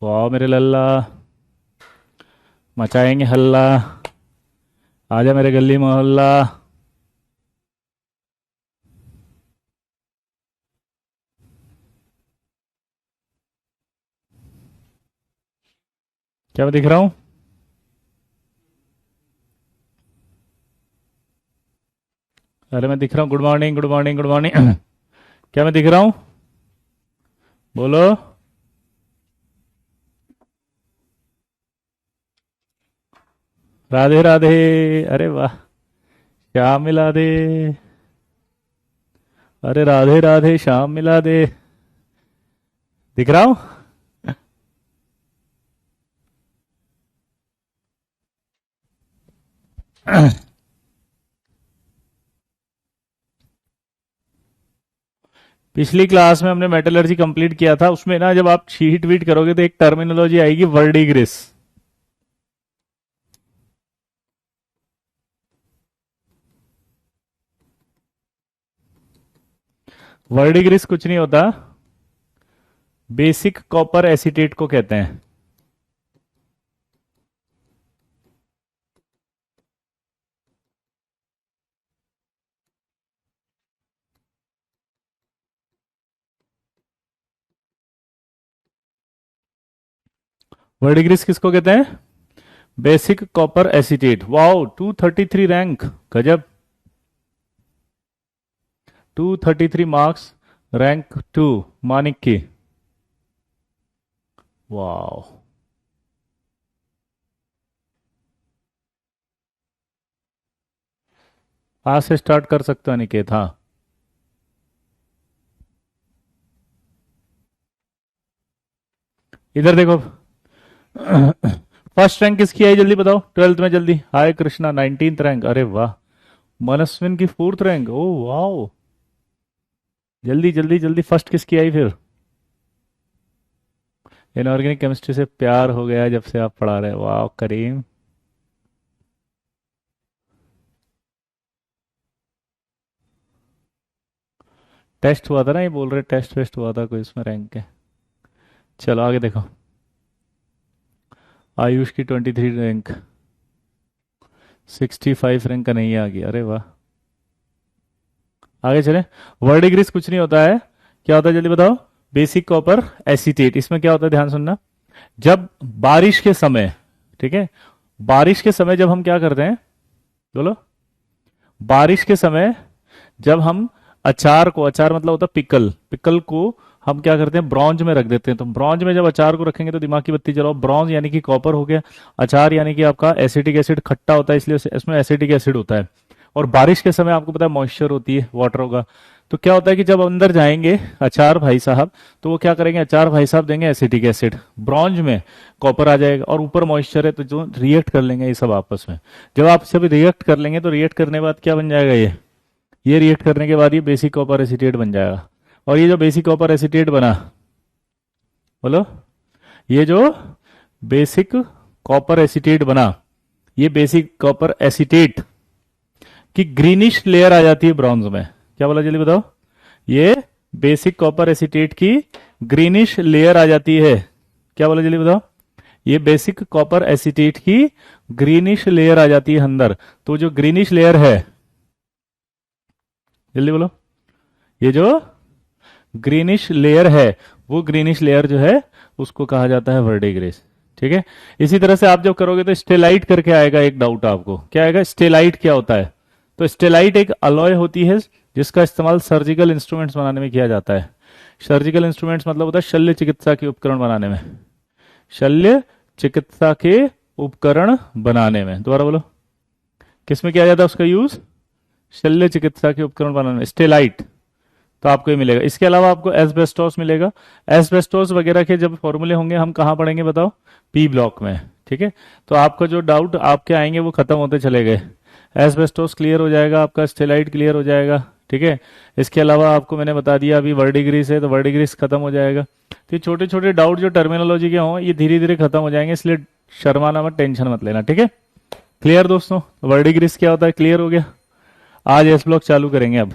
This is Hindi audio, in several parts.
वाह मेरे लल्ला, मचाएंगे हल्ला। आजा मेरे गली मोहल्ला। क्या मैं दिख रहा हूँ? अरे मैं दिख रहा हूँ। Good morning, good morning, good morning. क्या मैं दिख रहा हूँ? बोलो। राधे राधे। अरे वाह, श्याम मिला दे। अरे राधे राधे, श्याम मिला दे। दिख रहा हूँ? पिछली क्लास में हमने मेटलर्जी कंप्लीट किया था, उसमें ना जब आप शीट वीट करोगे तो एक टर्मिनोलॉजी आएगी, वर्डिग्रिस। वर्डिग्रिस कुछ नहीं होता, बेसिक कॉपर एसीटेट को कहते हैं। वर्डिग्रिस किसको कहते हैं? Basic copper acetate. Wow, 233 rank, गजब। 233 मार्क्स, रैंक 2, मानिक की। वाओ। आज से स्टार्ट कर सकते हो अनिकेत? हाँ। इधर देखो। फर्स्ट रैंक किसकी आई जल्दी बताओ, 12th में जल्दी। हाय कृष्णा 19th रैंक, अरे वाह। मनस्विन की 4th रैंक, ओ वाओ। जल्दी जल्दी जल्दी, फर्स्ट किसकी आई फिर? इनऑर्गेनिक केमिस्ट्री से प्यार हो गया जब से आप पढ़ा रहे हो, वाह करीम। टेस्ट हुआ था ना, ये बोल रहे टेस्ट वेस्ट हुआ था कोई, इसमें रैंक के। चलो आगे देखो। आयुष की 23 रैंक, 65 रैंक का नहीं आ गया, अरे वाह। आगे चले। वर्डिग्रिस कुछ नहीं होता है। क्या होता है जल्दी बताओ? Basic copper acetate. इसमें क्या होता है, ध्यान सुनना। जब बारिश के समय, ठीक है, बारिश के समय जब हम क्या करते हैं, बोलो। बारिश के समय जब हम अचार को, अचार मतलब होता है पिकल, पिकल को हम क्या करते हैं, ब्रॉन्ज में रख देते हैं। तो ब्रॉन्ज में जब अचार को रखेंगे तो दिमाग की बत्ती जलाओ, ब्रॉन्ज यानी कि कॉपर हो गया, अचार यानी कि आपका एसिटिक एसिड खट्टा होता है, इसलिए इसमें एसिटिक एसिड होता है। और बारिश के समय आपको पता है मॉइस्चर होती है, वाटर होगा। तो क्या होता है कि जब अंदर जाएंगे अचार भाई साहब, तो वो क्या करेंगे, अचार भाई साहब देंगे एसिटिक एसिड, ब्रॉन्ज में कॉपर आ जाएगा, और ऊपर मॉइस्चर है तो जो रिएक्ट कर लेंगे ये सब आपस में। जब आप सब रिएक्ट कर लेंगे तो रिएक्ट करने के बाद क्या बन जाएगा, ये रिएक्ट करने के बाद ये बेसिक कॉपर एसीटेट बन जाएगा। और ये जो बेसिक कॉपर एसीटेट बना, बोलो, ये जो बेसिक कॉपर एसीटेट बना, ये बेसिक कॉपर एसीटेट की ग्रीनिश लेयर आ जाती है ब्रॉन्ज में। क्या बोला जल्दी बताओ? ये बेसिक कॉपर एसीटेट की ग्रीनिश लेयर आ जाती है। क्या बोला जल्दी बताओ? ये बेसिक कॉपर एसीटेट की ग्रीनिश लेयर आ जाती है अंदर। तो जो ग्रीनिश लेयर है, जल्दी बोलो, ये जो ग्रीनिश लेयर है, वो ग्रीनिश लेयर जो है उसको कहा जाता है वर्डिग्रेस। ठीक है। इसी तरह से आप जब करोगे तो स्टेलाइट करके आएगा एक डाउट आपको, क्या आएगा, स्टेलाइट क्या होता है? तो स्टेलाइट एक अलॉय होती है जिसका इस्तेमाल सर्जिकल इंस्ट्रूमेंट्स बनाने में किया जाता है। सर्जिकल इंस्ट्रूमेंट्स मतलब होता है शल्य चिकित्सा के उपकरण बनाने में, शल्य चिकित्सा के उपकरण बनाने में। दोबारा बोलो, किसमें किया जाता है उसका यूज? शल्य चिकित्सा के उपकरण बनाने में, स्टेलाइट। तो आपको ये मिलेगा। इसके अलावा आपको एस्बेस्टोस मिलेगा। एस्बेस्टोस वगैरह के जब फॉर्मूले होंगे हम कहाँ पढ़ेंगे बताओ? पी ब्लॉक में। ठीक है। तो आपका जो डाउट आपके आएंगे वो खत्म होते चले गए। एस्बेस्टोस क्लियर हो जाएगा आपका, स्टेलाइट क्लियर हो जाएगा। ठीक है। इसके अलावा आपको मैंने बता दिया अभी वर्डिग्रीस है तो वर्डिग्रीस खत्म हो जाएगा। तो ये छोटे छोटे डाउट जो टर्मिनोलॉजी के हों ये धीरे धीरे खत्म हो जाएंगे, इसलिए शर्माना मत, टेंशन मत लेना। ठीक है। क्लियर दोस्तों? वर्डिग्रीस क्या होता है, क्लियर हो गया? आज एस ब्लॉक चालू करेंगे अब।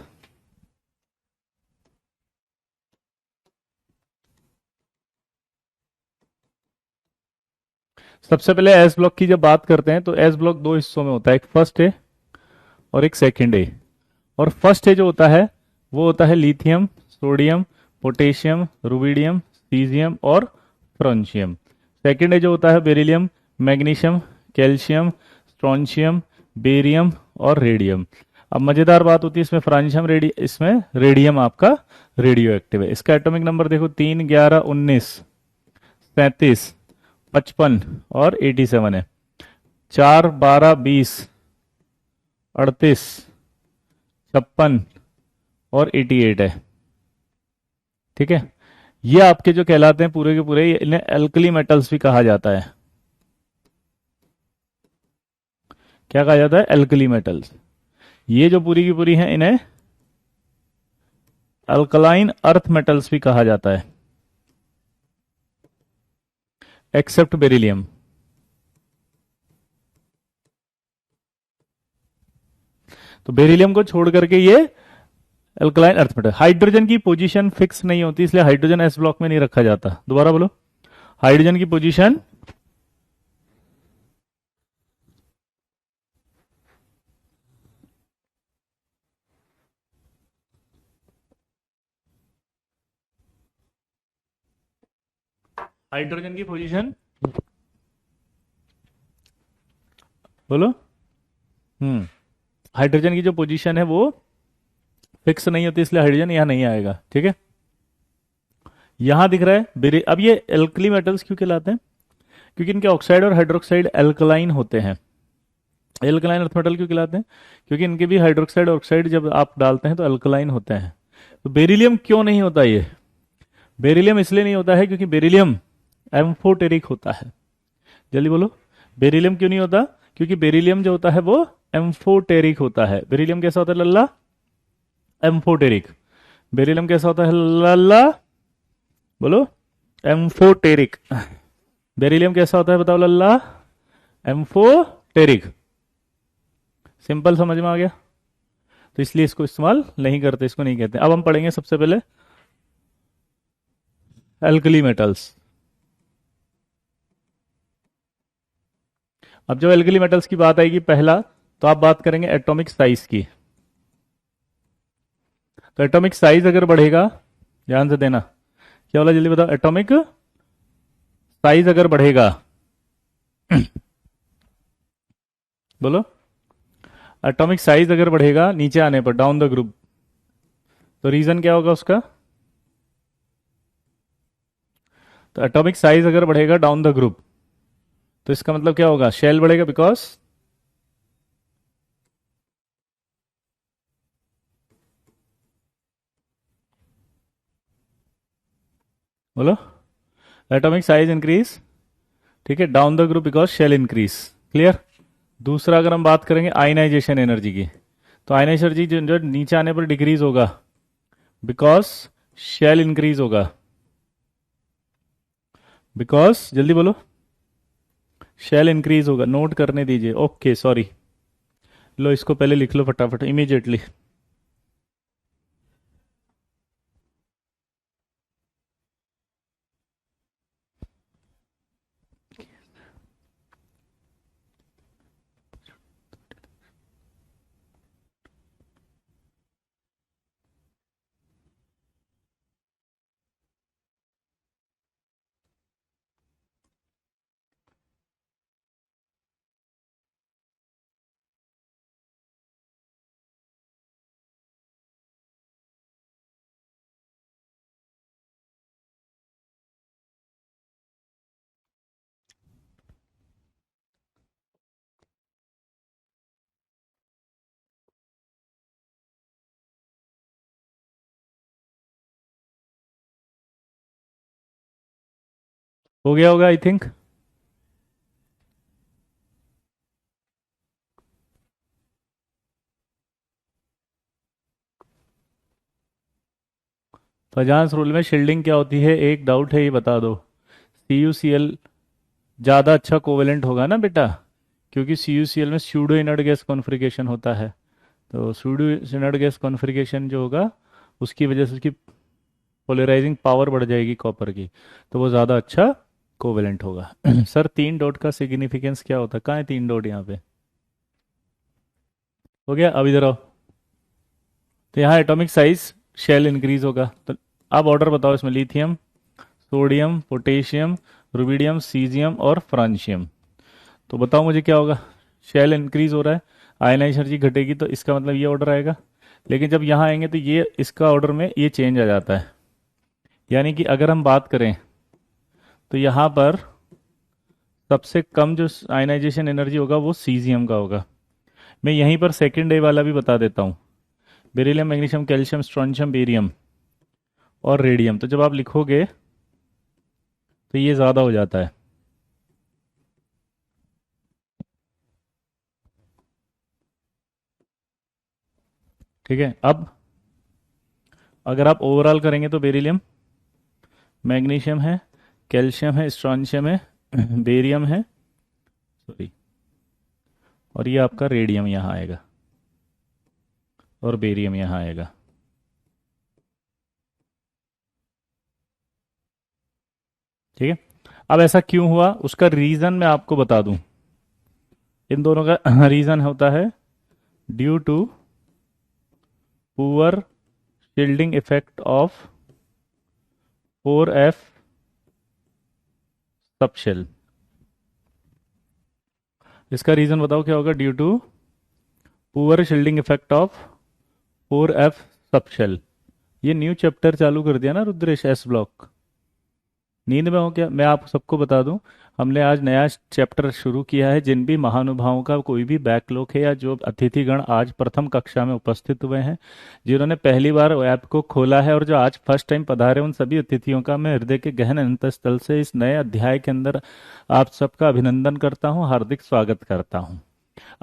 सबसे पहले एस ब्लॉक की जब बात करते हैं तो एस ब्लॉक दो हिस्सों में होता है, एक फर्स्ट ए और एक सेकंड ए। और फर्स्ट ए जो होता है वो होता है lithium, sodium, potassium, rubidium, caesium और फ्रोंशियम। सेकंड ए जो होता है beryllium, magnesium, calcium, strontium, barium और रेडियम। अब मजेदार बात होती है इसमें फ्रांशियम इसमें रेडियम आपका रेडियो एक्टिव है। इसका एटॉमिक नंबर देखो 3, 11, 19, 37, 55 और 87 है। 4, 12, 20, 38, 56 और 88 है। ठीक है, ये आपके जो कहलाते हैं पूरे के पूरे, इन्हें एल्कली मेटल्स भी कहा जाता है। क्या कहा जाता है? Alkali metals. ये जो पूरी की पूरी हैं इन्हें अल्कलाइन अर्थ मेटल्स भी कहा जाता है, एक्सेप्ट बेरिलियम। तो बेरिलियम को छोड़ करके ये अल्कलाइन अर्थ मेटल। हाइड्रोजन की पोजीशन फिक्स नहीं होती, इसलिए हाइड्रोजन एस ब्लॉक में नहीं रखा जाता। दोबारा बोलो, हाइड्रोजन की पोजीशन हाइड्रोजन की पोजीशन बोलो। हाइड्रोजन की जो पोजीशन है वो फिक्स नहीं होती, इसलिए हाइड्रोजन यहां नहीं आएगा। ठीक है, यहां दिख रहा है अब ये एल्कली मेटल्स क्यों कहलाते हैं? क्योंकि इनके ऑक्साइड और हाइड्रोक्साइड एल्कलाइन होते हैं। एल्कलाइन अर्थ मेटल क्यों कहलाते हैं? क्योंकि इनके भी हाइड्रोक्साइड और ऑक्साइड जब आप डालते हैं तो एल्कलाइन होते हैं। तो बेरिलियम क्यों नहीं होता? ये बेरिलियम इसलिए नहीं होता है क्योंकि बेरिलियम एम्फोटेरिक होता है। जल्दी बोलो, बेरिलियम क्यों नहीं होता? क्योंकि बेरिलियम जो होता है वो एम्फोटेरिक होता है। बेरिलियम कैसा होता है लल्ला? एम्फोटेरिक। बेरिलियम कैसा होता है लल्ला? बोलो, एम्फोटेरिक। बेरिलियम कैसा होता है बताओ लल्ला? एम्फोटेरिक। सिंपल समझ में आ गया? तो इसलिए इसको इस्तेमाल नहीं करते, इसको नहीं कहते। अब हम पढ़ेंगे सबसे पहले एल्कली मेटल्स। अब जब एल्कली मेटल्स की बात आएगी पहला, तो आप बात करेंगे एटॉमिक साइज की। तो एटॉमिक साइज अगर बढ़ेगा, ध्यान से देना, क्या बोला जल्दी बताओ? एटॉमिक साइज अगर बढ़ेगा बोलो, एटॉमिक साइज अगर बढ़ेगा नीचे आने पर, डाउन द ग्रुप, तो रीजन क्या होगा उसका? तो एटॉमिक साइज अगर बढ़ेगा डाउन द ग्रुप, तो इसका मतलब क्या होगा? शेल बढ़ेगा, बिकॉज बोलो, एटॉमिक साइज इंक्रीज। ठीक है, down the group because shell increase. Clear? दूसरा अगर हम बात करेंगे आयनाइजेशन एनर्जी की, तो आयनाइजेशन एनर्जी जो नीचे आने पर डिक्रीज होगा बिकॉज शेल इंक्रीज होगा। बिकॉज जल्दी बोलो, शेल इंक्रीज होगा। नोट करने दीजिए। ओके, सॉरी, लो इसको पहले लिख लो फटाफट, इमीडिएटली। हो गया होगा आई थिंक। फजांस रूल में शील्डिंग क्या होती है? एक डाउट है, ये बता दो। CuCl ज़्यादा अच्छा कोवेलेंट होगा ना बेटा, क्योंकि CuCl में स्यूडो इनर्ट गैस कॉन्फ़िगरेशन होता है। तो स्यूडो इनर्ट गैस कॉन्फ़िगरेशन जो होगा उसकी वजह से उसकी पोलराइजिंग पावर बढ़ जाएगी कॉपर की, तो वो ज़्यादा अच्छा कोवेलेंट होगा। सर 3 डॉट का सिग्निफिकेंस क्या होता है, कहाँ है 3 डॉट यहाँ पे? हो गया, अब इधर आओ। तो यहाँ एटॉमिक साइज शेल इंक्रीज होगा। तो अब ऑर्डर बताओ इसमें, lithium, sodium, potassium, rubidium, caesium और फ्रांशियम। तो बताओ मुझे क्या होगा? शेल इंक्रीज हो रहा है, आयनाइज एनर्जी घटेगी, तो इसका मतलब ये ऑर्डर आएगा। लेकिन जब यहाँ आएंगे तो ये इसका ऑर्डर में ये चेंज आ जाता है। यानी कि अगर हम बात करें तो यहाँ पर सबसे कम जो आयनाइजेशन एनर्जी होगा वो सीजियम का होगा। मैं यहीं पर सेकेंड ए वाला भी बता देता हूँ, beryllium, magnesium, calcium, strontium, barium और रेडियम। तो जब आप लिखोगे तो ये ज़्यादा हो जाता है। ठीक है, अब अगर आप ओवरऑल करेंगे तो बेरिलियम, मैग्नीशियम है, कैल्शियम है, स्ट्रोंशियम है, बेरियम है, सॉरी, और ये आपका रेडियम यहाँ आएगा और बेरियम यहाँ आएगा। ठीक है, अब ऐसा क्यों हुआ उसका रीज़न मैं आपको बता दूं। इन दोनों का रीज़न होता है due to poor shielding effect of 4f subshell. इसका रीज़न बताओ क्या होगा? Due to poor shielding effect of 4f subshell. ये न्यू चैप्टर चालू कर दिया ना रुद्रेश, एस ब्लॉक। नींद में हो क्या? मैं आप सबको बता दूं, हमने आज नया चैप्टर शुरू किया है। जिन भी महानुभावों का कोई भी बैकलॉग है या जो अतिथिगण आज प्रथम कक्षा में उपस्थित हुए हैं, जिन्होंने पहली बार ऐप को खोला है और जो आज फर्स्ट टाइम पधारे, उन सभी अतिथियों का मैं हृदय के गहन अंतःस्थल से इस नए अध्याय के अंदर आप सबका अभिनंदन करता हूं, हार्दिक स्वागत करता हूं।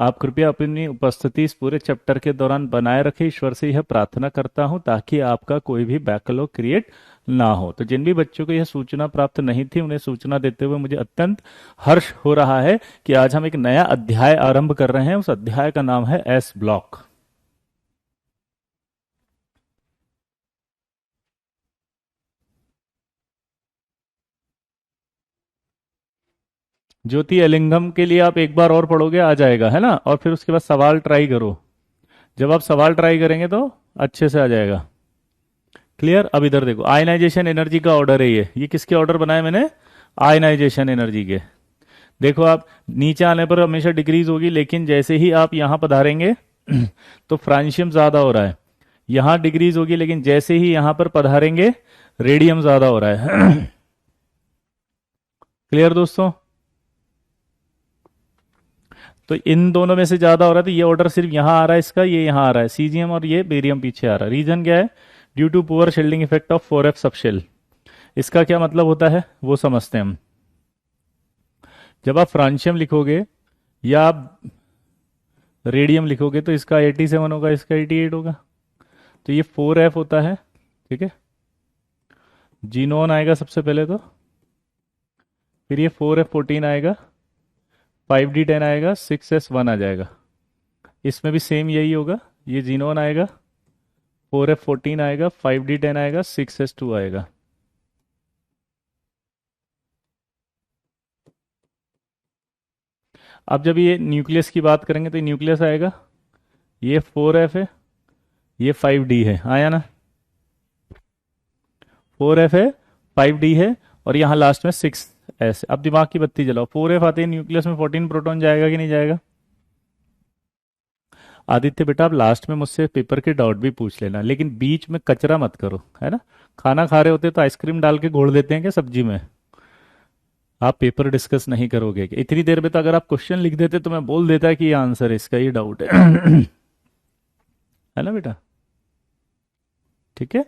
आप कृपया अपनी उपस्थिति इस पूरे चैप्टर के दौरान बनाए रखें। ईश्वर से यह प्रार्थना करता हूं ताकि आपका कोई भी बैकलॉग क्रिएट ना हो। तो जिन भी बच्चों को यह सूचना प्राप्त नहीं थी, उन्हें सूचना देते हुए मुझे अत्यंत हर्ष हो रहा है कि आज हम एक नया अध्याय आरंभ कर रहे हैं। उस अध्याय का नाम है एस ब्लॉक। ज्योति एलिंगम के लिए आप एक बार और पढ़ोगे, आ जाएगा, है ना? और फिर उसके बाद सवाल ट्राई करो। जब आप सवाल ट्राई करेंगे तो अच्छे से आ जाएगा। क्लियर? अब इधर देखो, आयनाइजेशन एनर्जी का ऑर्डर है ये किसके ऑर्डर बनाए मैंने? आयनाइजेशन एनर्जी के। देखो, आप नीचे आने पर हमेशा डिक्रीज होगी, लेकिन जैसे ही आप यहां पधारेंगे तो फ्रांशियम ज्यादा हो रहा है। यहां डिक्रीज होगी, लेकिन जैसे ही यहां पर पधारेंगे रेडियम ज्यादा हो रहा है। क्लियर दोस्तों? तो इन दोनों में से ज्यादा हो रहा है, तो ये ऑर्डर सिर्फ यहां आ रहा है इसका, ये यहां आ रहा है सीजियम, और ये बेरियम पीछे आ रहा है। रीजन क्या है? Due to poor shielding effect of 4f subshell. इसका क्या मतलब होता है वो समझते हैं हम। जब आप फ्रांशियम लिखोगे या आप रेडियम लिखोगे तो इसका 87 होगा, इसका 88 होगा। तो ये 4f होता है। ठीक है, जीनोन आएगा सबसे पहले, तो फिर ये 4f14 आएगा, 5d10 आएगा, 6s1 आ जाएगा। इसमें भी सेम यही होगा, ये जीनोन आएगा, 4f14 आएगा, 5d10 आएगा, 6s2 आएगा। अब जब ये न्यूक्लियस की बात करेंगे तो न्यूक्लियस आएगा, ये 4f है, ये 5d है, आया ना? 4f है, 5d है, और यहाँ लास्ट में 6s। अब दिमाग की बत्ती जलाओ, 4f आते ही न्यूक्लियस में 14 प्रोटॉन जाएगा कि नहीं जाएगा? आदित्य बेटा, आप लास्ट में मुझसे पेपर के डाउट भी पूछ लेना, लेकिन बीच में कचरा मत करो, है ना? खाना खा रहे होते तो आइसक्रीम डाल के घोल देते हैं क्या सब्जी में? आप पेपर डिस्कस नहीं करोगे क्या? इतनी देर में तो अगर आप क्वेश्चन लिख देते तो मैं बोल देता कि ये आंसर है इसका, ये डाउट है। है ना बेटा? ठीक है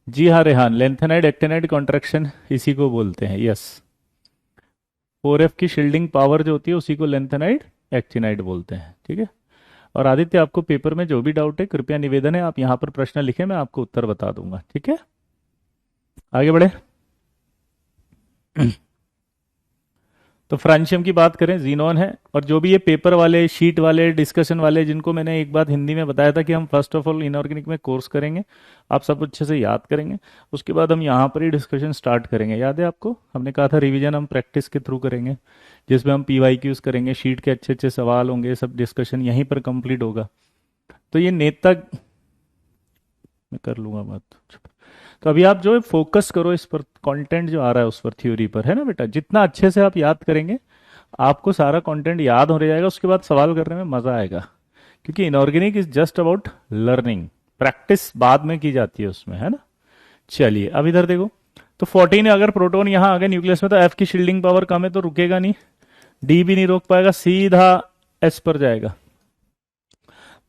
जी। हाँ रेहान, लेंथेनाइड एक्टेनाइड कॉन्ट्रैक्शन इसी को बोलते हैं, यस। 4f की शील्डिंग पावर जो होती है उसी को लेंथेनाइड एक्टिनाइड बोलते हैं। ठीक है, और आदित्य, आपको पेपर में जो भी डाउट है कृपया निवेदन है आप यहाँ पर प्रश्न लिखें, मैं आपको उत्तर बता दूंगा। ठीक है, आगे बढ़े। तो फ्रांशियम की बात करें जीनोन है। और जो भी ये पेपर वाले, शीट वाले, डिस्कशन वाले, जिनको मैंने एक बात हिंदी में बताया था कि हम फर्स्ट ऑफ ऑल इनऑर्गेनिक में कोर्स करेंगे, आप सब अच्छे से याद करेंगे, उसके बाद हम यहाँ पर ही डिस्कशन स्टार्ट करेंगे। याद है आपको, हमने कहा था रिवीजन हम प्रैक्टिस के थ्रू करेंगे, जिसमें हम PYQs करेंगे, शीट के अच्छे अच्छे सवाल होंगे, सब डिस्कशन यहीं पर कंप्लीट होगा। तो ये नेता, मैं कर लूंगा बात। तो अभी आप जो है फोकस करो इस पर, कंटेंट जो आ रहा है उस पर, थ्योरी पर, है ना बेटा। जितना अच्छे से आप याद करेंगे, आपको सारा कंटेंट याद हो जाएगा, उसके बाद सवाल करने में मजा आएगा। क्योंकि inorganic is just about learning, practice बाद में की जाती है उसमें, है ना। चलिए अब इधर देखो, तो 14 है, अगर प्रोटॉन यहां आ गए न्यूक्लियस में तो F की शील्डिंग पावर कम है तो रुकेगा नहीं, D भी नहीं रोक पाएगा, सीधा S पर जाएगा।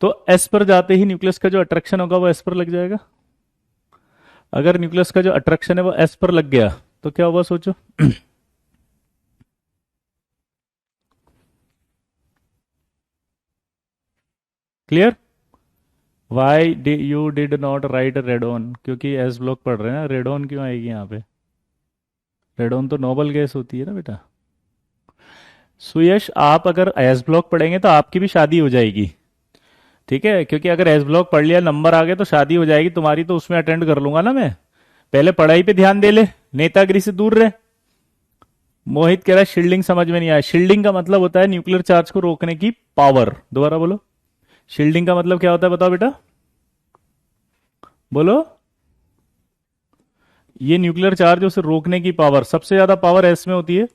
तो S पर जाते ही न्यूक्लियस का जो अट्रैक्शन होगा वो S पर लग जाएगा। अगर न्यूक्लियस का जो अट्रैक्शन है वो S पर लग गया तो क्या होगा सोचो। Clear. Why you did not right radon, क्योंकि एस ब्लॉक पढ़ रहे हैं ना, रेडोन क्यों आएगी यहाँ पे। रेडोन तो नोबल गैस होती है ना बेटा। सुयश, आप अगर एस ब्लॉक पढ़ेंगे तो आपकी भी शादी हो जाएगी, ठीक है। क्योंकि अगर एस ब्लॉक पढ़ लिया, नंबर आ गए तो शादी हो जाएगी तुम्हारी, तो उसमें अटेंड कर लूंगा ना मैं। पहले पढ़ाई पे ध्यान दे ले, नेतागिरी से दूर रहे। मोहित कह रहा है शील्डिंग समझ में नहीं आया। शील्डिंग का मतलब होता है न्यूक्लियर चार्ज को रोकने की पावर। दोबारा बोलो, शील्डिंग का मतलब क्या होता है, बताओ बेटा, बोलो। ये न्यूक्लियर चार्ज उसे रोकने की पावर, सबसे ज्यादा पावर एस में होती है,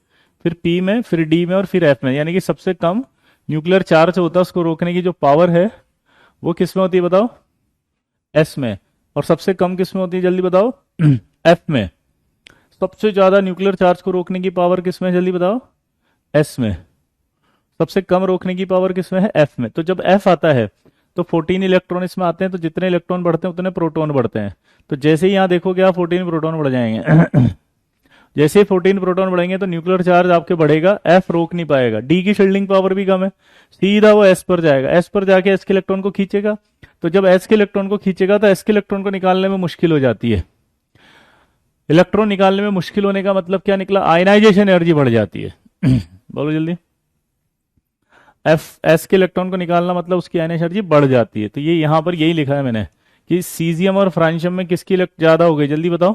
फिर पी में, फिर डी में और फिर एफ में। यानी कि सबसे कम न्यूक्लियर चार्ज होता है, उसको रोकने की जो पावर है वो किस में होती है बताओ, एस में। और सबसे कम किस में होती है जल्दी बताओ, एफ में। सबसे ज्यादा न्यूक्लियर चार्ज को रोकने की पावर किस में है जल्दी बताओ, एस में। सबसे कम रोकने की पावर किस में है, एफ में। तो जब एफ आता है तो 14 इलेक्ट्रॉन इसमें आते हैं, तो जितने इलेक्ट्रॉन बढ़ते हैं उतने प्रोटॉन बढ़ते हैं। तो जैसे ही यहां देखोगे आप 14 प्रोटॉन बढ़ जाएंगे। जैसे ही 14 प्रोटॉन बढ़ेंगे तो न्यूक्लियर चार्ज आपके बढ़ेगा, एफ रोक नहीं पाएगा। डी की शील्डिंग पावर भी कम है, सीधा वो एस पर जाएगा, एस पर जाके एस के इलेक्ट्रॉन को खींचेगा। तो जब एस के इलेक्ट्रॉन को खींचेगा तो एस के इलेक्ट्रॉन को निकालने में मुश्किल हो जाती है। इलेक्ट्रॉन निकालने में मुश्किल होने का मतलब क्या निकला, आयनाइजेशन एनर्जी बढ़ जाती है। बोलो जल्दी। एफ एस के इलेक्ट्रॉन को निकालना मतलब उसकी आयनाइजेशन एनर्जी बढ़ जाती है। तो ये यहां पर यही लिखा है मैंने कि सीजियम और फ्रांशियम में किसकी ज्यादा हो गई जल्दी बताओ,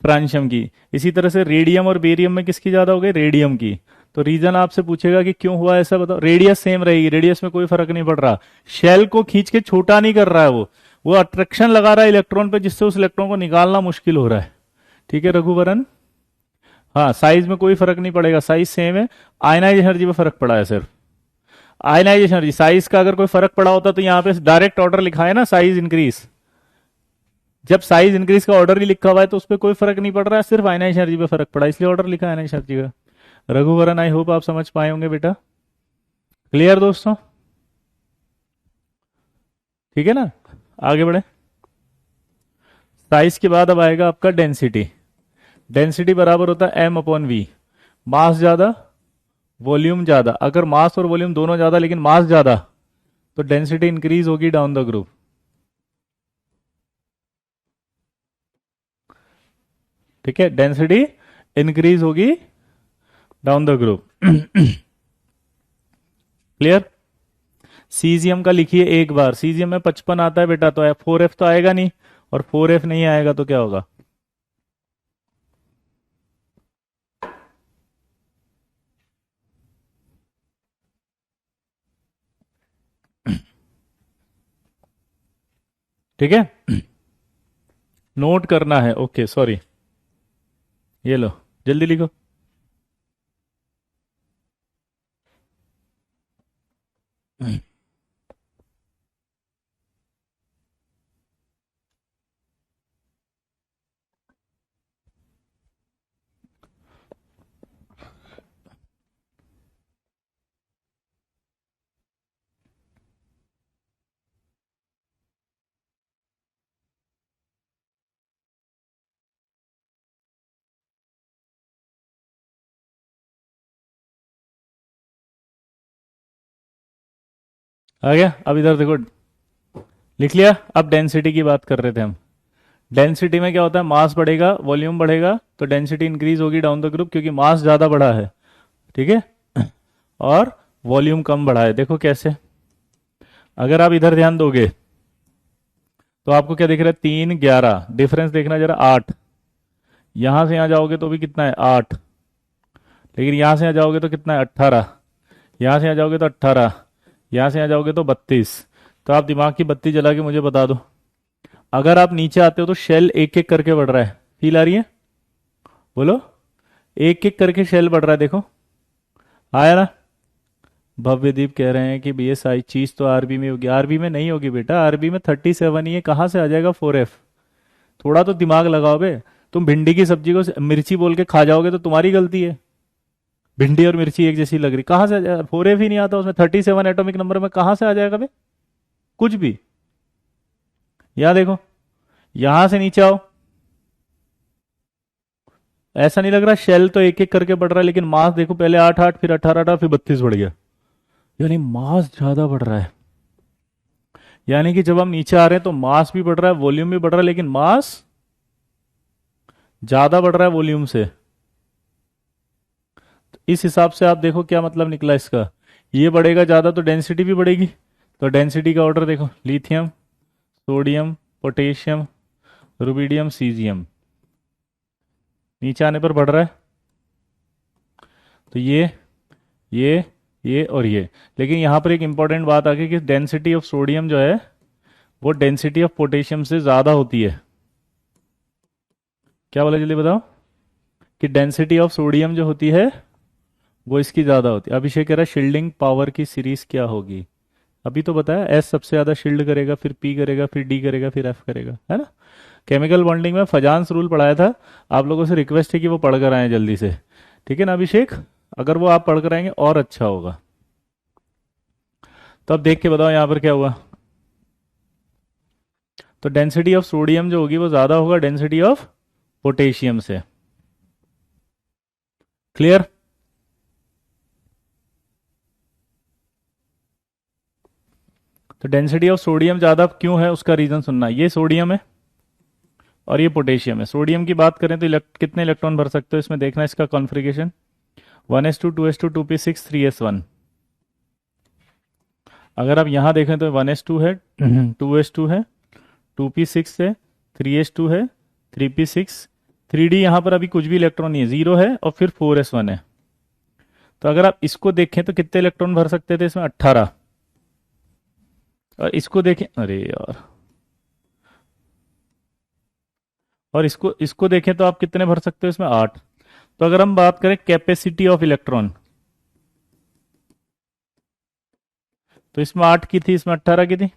फ्रांशियम की। इसी तरह से रेडियम और बेरियम में किसकी ज्यादा हो गई, रेडियम की। तो रीजन आपसे पूछेगा कि क्यों हुआ ऐसा, बताओ। रेडियस सेम रहेगी, रेडियस में कोई फर्क नहीं पड़ रहा, शेल को खींच के छोटा नहीं कर रहा है, वो अट्रैक्शन लगा रहा है इलेक्ट्रॉन पे, जिससे उस इलेक्ट्रॉन को निकालना मुश्किल हो रहा है। ठीक है रघुवरन, हाँ साइज में कोई फर्क नहीं पड़ेगा, साइज सेम है, आयनाइजेशन एनर्जी में फर्क पड़ा है सिर्फ। आयनाइजेशन एनर्जी, साइज का अगर कोई फर्क पड़ा होता तो यहाँ पे डायरेक्ट ऑर्डर लिखा है ना, साइज इंक्रीज। जब साइज इंक्रीज का ऑर्डर ही लिखा हुआ है तो उस पर कोई फर्क नहीं पड़ रहा है, सिर्फ आयनाइजेशन एनर्जी पे फर्क पड़ा, इसलिए ऑर्डर लिखा है आयनाइजेशन एनर्जी का। रघुवरन, आई होप आप समझ पाए होंगे बेटा। क्लियर दोस्तों, ठीक है ना। आगे बढ़े, साइज के बाद अब आएगा आपका डेंसिटी। डेंसिटी बराबर होता है M/V। मास ज्यादा, वॉल्यूम ज्यादा। अगर मास और वॉल्यूम दोनों ज्यादा लेकिन मास ज्यादा, तो डेंसिटी इंक्रीज होगी डाउन द ग्रुप। ठीक है, डेंसिटी इंक्रीज होगी down the group. Clear. Caesium का लिखिए एक बार, सीजियम में 55 आता है बेटा, तो 4F तो आएगा नहीं, और 4F नहीं आएगा तो क्या होगा, ठीक है। नोट करना है, ओके सॉरी, ये लो जल्दी लिखो। आ गया, अब इधर देखो, लिख लिया। अब डेंसिटी की बात कर रहे थे हम। डेंसिटी में क्या होता है, मास बढ़ेगा, वॉल्यूम बढ़ेगा, तो डेंसिटी इंक्रीज होगी डाउन द ग्रुप, क्योंकि मास ज्यादा बढ़ा है, ठीक है, और वॉल्यूम कम बढ़ा है। देखो कैसे, अगर आप इधर ध्यान दोगे तो आपको क्या दिख रहा है, 3 11, डिफरेंस देखना जरा 8। यहां से यहां जाओगे तो भी कितना है, 8। लेकिन यहां से यहां जाओगे तो कितना है, 18। यहां से यहां जाओगे तो 18, यहां से यहां जाओगे तो 32। तो आप दिमाग की बत्ती जला के मुझे बता दो, अगर आप नीचे आते हो तो शेल एक एक करके बढ़ रहा है, फील आ रही है, बोलो, एक एक करके शेल बढ़ रहा है, देखो आया ना। भव्यदीप कह रहे हैं कि ये सारी चीज तो आरबी में होगी, आरबी में नहीं होगी बेटा, आरबी में 37 ही है, कहां से आ जाएगा 4F। थोड़ा तो दिमाग लगाओ बे। तुम भिंडी की सब्जी को मिर्ची बोल के खा जाओगे तो तुम्हारी गलती है, भिंडी और मिर्ची एक जैसी लग रही, कहां से आ जाएगा, 4F ही नहीं आता उसमें, 37 एटॉमिक नंबर में कहां से आ जाएगा बे कुछ भी। यहां देखो, यहां से नीचे आओ, ऐसा नहीं लग रहा, शेल तो एक एक करके बढ़ रहा है, लेकिन मास देखो, पहले 8 8, फिर 18 18, फिर 32 बढ़ गया, यानी मास ज्यादा बढ़ रहा है। यानी कि जब हम नीचे आ रहे हैं तो मास भी बढ़ रहा है, वॉल्यूम भी बढ़ रहा है, लेकिन मास ज्यादा बढ़ रहा है वॉल्यूम से। तो इस हिसाब से आप देखो क्या मतलब निकला इसका, ये बढ़ेगा ज्यादा तो डेंसिटी भी बढ़ेगी। तो डेंसिटी का ऑर्डर देखो, lithium, sodium, potassium, rubidium, caesium, नीचे आने पर बढ़ रहा है। तो ये और ये, लेकिन यहां पर एक इंपॉर्टेंट बात आ गई कि डेंसिटी ऑफ सोडियम जो है वो डेंसिटी ऑफ पोटेशियम से ज्यादा होती है। क्या बोला जल्दी बताओ, कि डेंसिटी ऑफ सोडियम जो होती है वो इसकी ज्यादा होती है। अभिषेक कह रहा है शील्डिंग पावर की सीरीज क्या होगी, अभी तो बताया, एस सबसे ज्यादा शील्ड करेगा, फिर पी करेगा, फिर डी करेगा, फिर एफ करेगा, है ना। केमिकल बॉन्डिंग में फजांस रूल पढ़ाया था, आप लोगों से रिक्वेस्ट है कि वो पढ़ कर आए जल्दी से, ठीक है ना अभिषेक, अगर वो आप पढ़ कर आएंगे और अच्छा होगा। तो अब देख के बताओ यहां पर क्या हुआ, तो डेंसिटी ऑफ सोडियम जो होगी वो ज्यादा होगा डेंसिटी ऑफ पोटेशियम से। क्लियर। तो डेंसिटी ऑफ सोडियम ज्यादा क्यों है उसका रीजन सुनना, ये सोडियम है और ये पोटेशियम है। सोडियम की बात करें तो कितने इलेक्ट्रॉन भर सकते हो इसमें, देखना इसका configuration, 1s2 2s2 2p6 3s1। अगर आप यहां देखें तो 1s2 है, 2s2 है, 2p6 है, 3s2 है, 3p6, 3d यहां पर अभी कुछ भी इलेक्ट्रॉन नहीं है, 0 है, और फिर 4s1 है। तो अगर आप इसको देखें तो कितने इलेक्ट्रॉन भर सकते थे इसमें, 18। और इसको देखें, अरे यार, और इसको इसको देखें तो आप कितने भर सकते हो इसमें, 8। तो अगर हम बात करें कैपेसिटी ऑफ इलेक्ट्रॉन, तो इसमें 8 की थी, इसमें 18 की थी।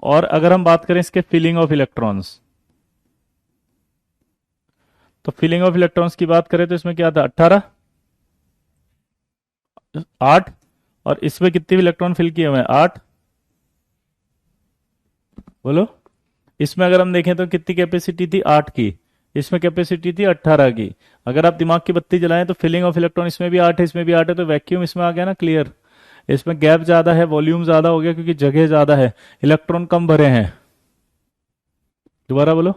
और अगर हम बात करें इसके फिलिंग ऑफ इलेक्ट्रॉन्स, तो फिलिंग ऑफ इलेक्ट्रॉन्स की बात करें तो इसमें क्या था, 18, 8, और इसमें कितने इलेक्ट्रॉन फिल किए हुए हैं, 8, बोलो। इसमें अगर हम देखें तो कितनी कैपेसिटी थी, 8 की, इसमें कैपेसिटी थी 18 की। अगर आप दिमाग की बत्ती जलाएं तो फिलिंग ऑफ इलेक्ट्रॉन इसमें भी 8 है, इसमें भी 8 है, तो वैक्यूम इसमें आ गया ना, क्लियर। इसमें गैप ज्यादा है, वॉल्यूम ज्यादा हो गया क्योंकि जगह ज्यादा है, इलेक्ट्रॉन कम भरे हैं। दोबारा बोलो,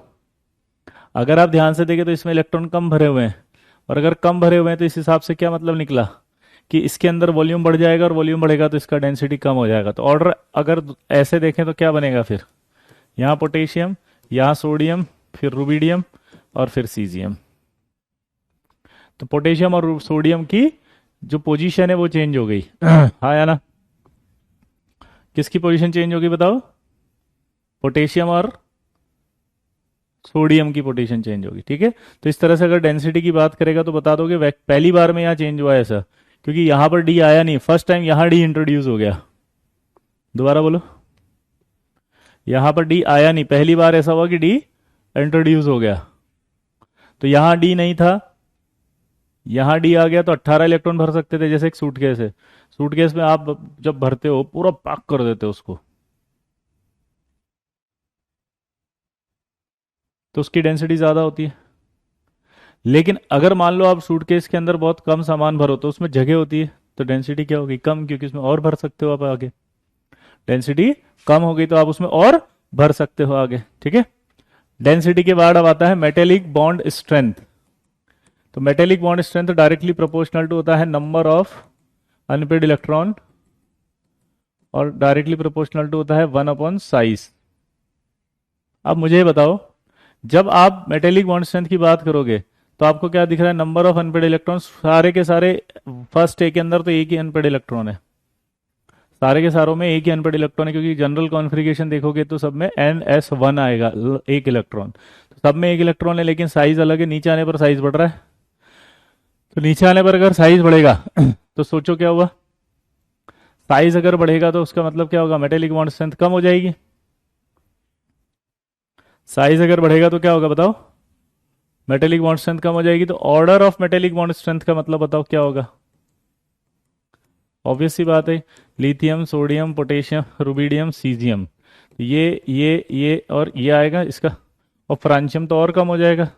अगर आप ध्यान से देखें तो इसमें इलेक्ट्रॉन कम भरे हुए हैं, और अगर कम भरे हुए हैं तो इस हिसाब से क्या मतलब निकला कि इसके अंदर वॉल्यूम बढ़ जाएगा, और वॉल्यूम बढ़ेगा तो इसका डेंसिटी कम हो जाएगा। तो ऑर्डर अगर ऐसे देखें तो क्या बनेगा फिर, यहाँ पोटेशियम, यहाँ सोडियम, फिर रुबिडियम, और फिर सीजियम। तो पोटेशियम और सोडियम की जो पोजीशन है वो चेंज हो गई। हाँ या ना, किसकी पोजीशन चेंज होगी बताओ, पोटेशियम और सोडियम की पोजीशन चेंज होगी, ठीक है। तो इस तरह से अगर डेंसिटी की बात करेगा तो बता दोगे पहली बार में यहाँ चेंज हुआ है ऐसा, क्योंकि यहां पर डी आया नहीं, फर्स्ट टाइम यहां डी इंट्रोड्यूस हो गया। दोबारा बोलो, यहां पर डी आया नहीं, पहली बार ऐसा हुआ कि डी इंट्रोड्यूस हो गया। तो यहां डी नहीं था, यहां डी आ गया, तो 18 इलेक्ट्रॉन भर सकते थे, जैसे एक सूटकेस है, सूटकेस में आप जब भरते हो पूरा पैक कर देते हो उसको, तो उसकी डेंसिटी ज्यादा होती है। लेकिन अगर मान लो आप सूटकेस के अंदर बहुत कम सामान भरो तो उसमें जगह होती है, तो डेंसिटी क्या होगी, कम, क्योंकि उसमें और भर सकते हो आप आगे, डेंसिटी कम हो गई तो आप उसमें और भर सकते हो आगे, ठीक है। डेंसिटी के बाद अब आता है मेटेलिक बॉन्ड स्ट्रेंथ। तो metallic bond strength directly proportional to होता है नंबर ऑफ अनपेड इलेक्ट्रॉन, और डायरेक्टली प्रोपोर्शनल टू होता है 1/साइज। अब मुझे बताओ, जब आप मेटेलिक बॉन्ड स्ट्रेंथ की बात करोगे तो आपको क्या दिख रहा है? नंबर ऑफ अनपेड इलेक्ट्रॉन, सारे के सारे फर्स्ट ए के अंदर तो एक ही अनपेड इलेक्ट्रॉन है, सारे के सारों में एक ही अनपेड इलेक्ट्रॉन है, क्योंकि जनरल कॉन्फ़िगरेशन देखोगे तो सब में NS1 आएगा, एक इलेक्ट्रॉन। तो सब में एक इलेक्ट्रॉन है, लेकिन साइज अलग है, नीचे आने पर साइज बढ़ रहा है। तो नीचे आने पर अगर साइज बढ़ेगा तो सोचो क्या होगा? साइज अगर बढ़ेगा तो उसका मतलब क्या होगा? मेटेलिक बॉन्ड स्ट्रेंथ कम हो जाएगी। साइज अगर बढ़ेगा तो क्या होगा बताओ? मेटेलिक बॉन्ड स्ट्रेंथ कम हो जाएगी। तो order of metallic bond strength का मतलब बताओ क्या होगा? ऑब्वियस सी बात है, lithium, sodium, potassium, rubidium, caesium, ये और ये आएगा इसका, और फ्रांशियम तो और कम हो जाएगा,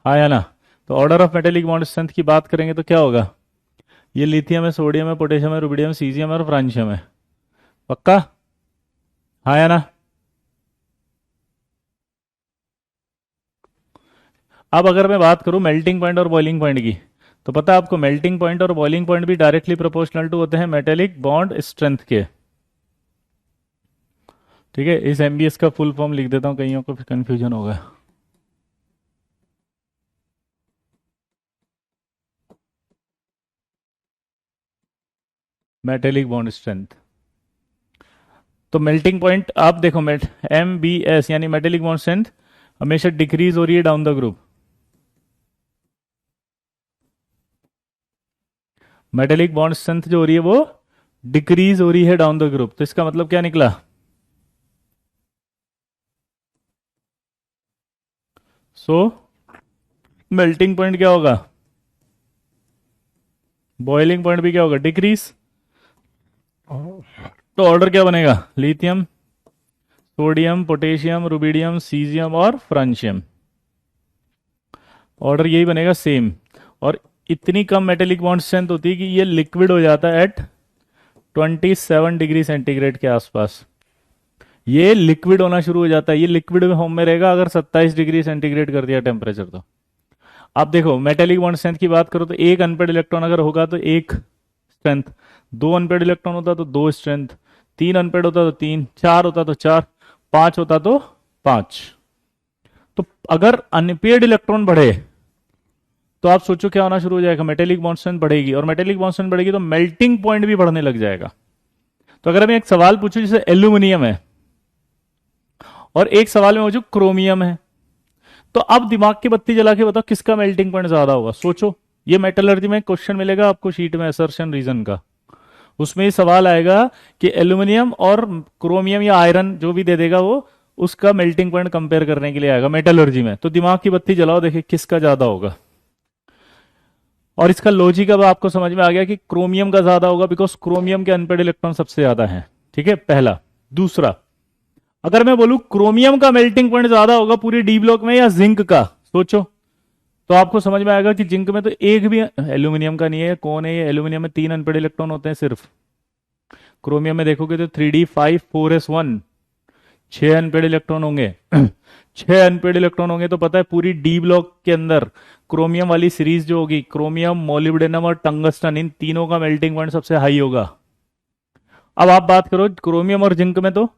हाँ या ना? तो order of metallic bond strength की बात करेंगे तो क्या होगा? ये लिथियम है, सोडियम है, पोटेशियम है, रुबिडियम, सीजियम और फ्रांशियम है। पक्का? हाँ या ना? अब अगर मैं बात करूं मेल्टिंग पॉइंट और बॉइलिंग पॉइंट की, तो पता है आपको मेल्टिंग पॉइंट और बॉइलिंग पॉइंट भी डायरेक्टली प्रोपोर्शनल टू होते हैं मेटेलिक बॉन्ड स्ट्रेंथ के। ठीक है, इस एमबीएस का फुल फॉर्म लिख देता हूं, कईयों को फिर कंफ्यूजन होगा। मेटेलिक बॉन्ड स्ट्रेंथ, तो मेल्टिंग पॉइंट आप देखो, MBS यानी मेटेलिक बॉन्ड स्ट्रेंथ हमेशा डिक्रीज हो रही है down the group. Metallic bond strength जो हो रही है वो डिक्रीज हो रही है डाउन द ग्रुप। तो इसका मतलब क्या निकला? सो मेल्टिंग पॉइंट क्या होगा? बॉइलिंग पॉइंट भी क्या होगा? डिक्रीज। तो ऑर्डर क्या बनेगा? Lithium, sodium, potassium, rubidium, caesium और फ्रांशियम, ऑर्डर यही बनेगा सेम। और इतनी कम मेटेलिक बॉन्ड स्ट्रेंथ होती है कि ये लिक्विड हो जाता है एट 27 डिग्री सेंटीग्रेड के आसपास। ये लिक्विड होना शुरू हो जाता है, ये लिक्विड में होम में रहेगा अगर 27 डिग्री सेंटीग्रेड कर दिया टेम्परेचर। तो आप देखो मेटेलिक बॉन्ड स्ट्रेंथ की बात करो तो एक अनपेड इलेक्ट्रॉन अगर होगा तो एक स्ट्रेंथ, दो अनपेड इलेक्ट्रॉन होता तो दो स्ट्रेंथ, तीन अनपेड होता तो तीन, चार होता तो चार, पांच होता तो पांच। तो अगर अनपेड इलेक्ट्रॉन बढ़े तो आप सोचो क्या होना शुरू हो जाएगा? मेटेलिक बॉन्ड स्ट्रेंथ बढ़ेगी, और मेटेलिक बॉन्ड स्ट्रेंथ बढ़ेगी तो मेल्टिंग पॉइंट भी बढ़ने लग जाएगा। तो अगर मैं एक सवाल पूछूं जैसे एल्यूमिनियम है, और एक सवाल में पूछूं क्रोमियम है, तो अब दिमाग की बत्ती जला के बताओ किसका मेल्टिंग पॉइंट ज्यादा होगा? सोचो, ये मेटलर्जी में क्वेश्चन मिलेगा आपको शीट में, असर्शन रीजन का, उसमें ये सवाल आएगा कि एल्यूमिनियम और क्रोमियम या आयरन जो भी दे देगा वो, उसका मेल्टिंग पॉइंट कंपेयर करने के लिए आएगा मेटलर्जी में। तो दिमाग की बत्ती जलाओ, देखिए किसका ज्यादा होगा। और इसका लॉजिक अब आपको समझ में आ गया कि क्रोमियम का ज्यादा होगा, बिकॉज क्रोमियम के अनपेड इलेक्ट्रॉन सबसे ज्यादा हैं। ठीक है, पहला। दूसरा, अगर मैं बोलूं क्रोमियम का मेल्टिंग पॉइंट ज्यादा होगा पूरी डी ब्लॉक में या जिंक का, सोचो, तो आपको समझ में आएगा कि जिंक में तो एक भी, एल्यूमिनियम का नहीं है, कौन है ये? एल्यूमिनियम में 3 अनपेड इलेक्ट्रॉन होते हैं सिर्फ। क्रोमियम में देखोगे तो 3d5 4s1, 6 अनपेड इलेक्ट्रॉन होंगे। 6 अनपेड इलेक्ट्रॉन होंगे तो पता है पूरी डी ब्लॉक के अंदर क्रोमियम वाली सीरीज जो होगी, क्रोमियम, मोलिब्डेनम और टंगस्टन, इन तीनों का मेल्टिंग पॉइंट सबसे हाई होगा। अब आप बात करो क्रोमियम और जिंक में, तो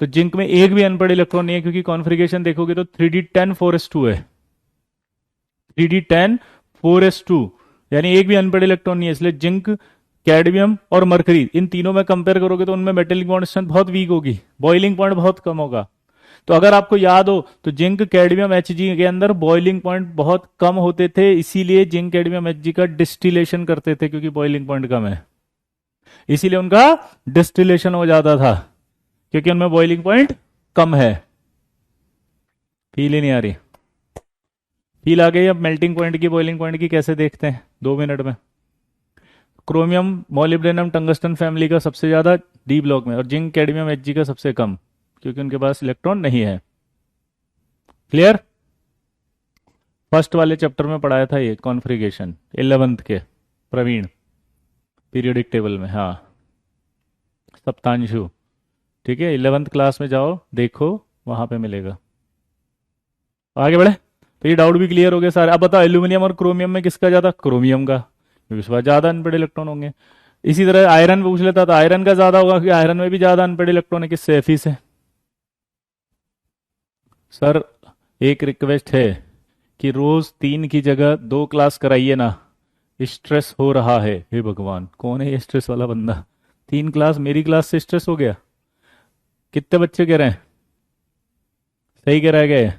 जिंक में एक भी अनपेड इलेक्ट्रॉन नहीं है, क्योंकि कॉन्फ़िगरेशन देखोगे तो 3d10 4s2 है। 3d10 4s2 यानी एक भी अनपेड इलेक्ट्रॉन नहीं है। इसलिए जिंक, कैडमियम और मरकरी, इन तीनों में कंपेयर करोगे तो उनमें मेटेलिक बॉन्ड स्ट्रेंथ बहुत वीक होगी, बॉइलिंग पॉइंट बहुत कम होगा। तो अगर आपको याद हो तो जिंक, कैडमियम, Hg के अंदर बॉइलिंग पॉइंट बहुत कम होते थे, इसीलिए जिंक, कैडमियम, Hg का डिस्टिलेशन करते थे, क्योंकि बॉइलिंग पॉइंट कम है, इसीलिए उनका डिस्टिलेशन हो जाता था, क्योंकि उनमें बॉइलिंग पॉइंट कम है। फील ही नहीं आ रही? फील आ गई? अब मेल्टिंग पॉइंट की, बॉइलिंग पॉइंट की कैसे देखते हैं 2 मिनट में। क्रोमियम, मोलिब्डेनम, टंगस्टन फैमिली का सबसे ज्यादा डी ब्लॉक में, और जिंक, कैडमियम, Hg का सबसे कम, क्योंकि उनके पास इलेक्ट्रॉन नहीं है। क्लियर? फर्स्ट वाले चैप्टर में पढ़ाया था ये कॉन्फ़िगरेशन, 11th के प्रवीण, पीरियोडिक टेबल में। हाँ, सप्तांशु। ठीक है, 11th क्लास में जाओ, देखो, वहां पे मिलेगा। आगे बढ़े। तो ये डाउट भी क्लियर हो गया सारे। अब बताओ एल्यूमिनियम और क्रोमियम में किसका ज्यादा? क्रोमियम का, क्योंकि उसके पास ज्यादा अनपेड इलेक्ट्रॉन होंगे। इसी तरह आयरन पूछ लेता तो आयरन का ज्यादा होगा, क्योंकि आयरन में भी ज्यादा अनपेड इलेक्ट्रॉन है। किससे? Fe से। सर एक रिक्वेस्ट है कि रोज 3 की जगह 2 क्लास कराइए ना, स्ट्रेस हो रहा है। हे भगवान, कौन है ये स्ट्रेस वाला बंदा? 3 क्लास, मेरी क्लास से स्ट्रेस हो गया? कितने बच्चे कह रहे हैं? सही कह रहा है क्या ये?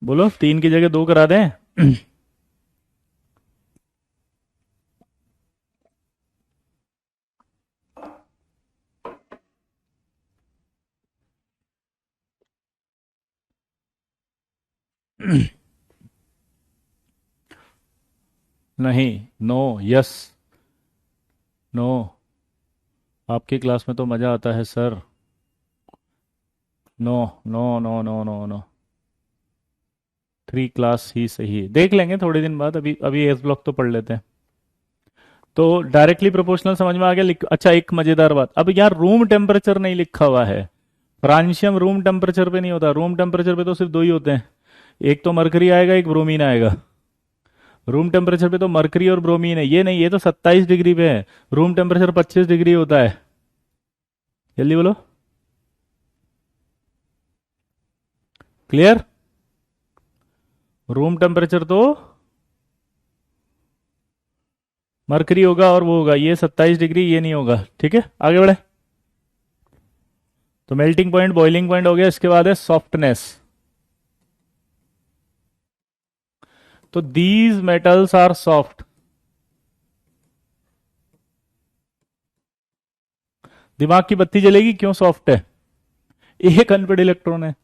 बोलो, 3 की जगह 2 करा दें? नहीं, नो, यस, नो। आपकी क्लास में तो मजा आता है sir. No, no, no, no, no, no. 3 class ही सही है, देख लेंगे थोड़े दिन बाद। अभी अभी एस ब्लॉक तो पढ़ लेते हैं। तो डायरेक्टली प्रोपोर्शनल समझ में आ गया। अच्छा, एक मजेदार बात, अब यार रूम टेम्परेचर नहीं लिखा हुआ है। फ्रांशियम रूम टेम्परेचर पे नहीं होता। रूम टेम्परेचर पे तो सिर्फ 2 ही होते हैं, एक तो मरकरी आएगा, एक ब्रोमीन आएगा। रूम टेम्परेचर पे तो मरकरी और ब्रोमीन है। ये नहीं, ये तो 27 डिग्री पे है, रूम टेम्परेचर 25 डिग्री होता है। जल्दी बोलो। क्लियर? रूम टेम्परेचर तो मरकरी होगा और वो होगा, ये 27 डिग्री, ये नहीं होगा। ठीक है, आगे बढ़े। तो मेल्टिंग पॉइंट, बॉइलिंग पॉइंट हो गया। इसके बाद है सॉफ्टनेस। तो दीज मेटल्स आर सॉफ्ट। दिमाग की बत्ती जलेगी, क्यों सॉफ्ट है? एक अनपेड इलेक्ट्रॉन है,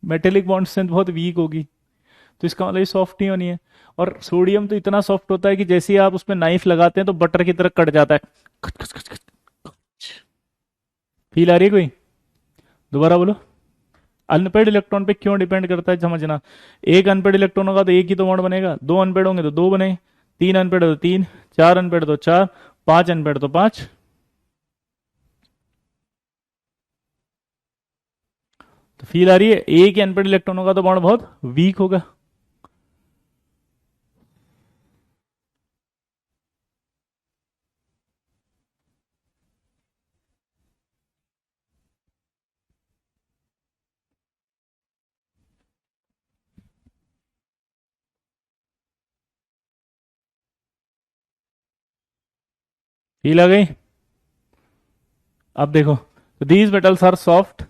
मेटेलिक बॉन्ड स्ट्रेंथ बहुत वीक होगी, तो इसका मतलब ये सॉफ्ट नहीं होनी है। और सोडियम तो इतना सॉफ्ट होता है कि जैसे ही आप उसमें नाइफ लगाते हैं तो बटर की तरह कट जाता है। खच, खच, खच, खच। फील आ रही है कोई? दोबारा बोलो। अनपेड इलेक्ट्रॉन पे क्यों डिपेंड करता है समझना। एक अनपेड इलेक्ट्रॉन होगा तो एक ही तो बॉन्ड बनेगा, 2 अनपेड होंगे तो 2 बने, 3 अनपेड तो 3, 4 अनपेड तो 4, 5 अनपेड तो 5। तो फील आ रही है? एक ही अनपेड इलेक्ट्रॉन होगा तो बॉन्ड बहुत वीक होगा। फील आ गई? अब देखो, these metals are soft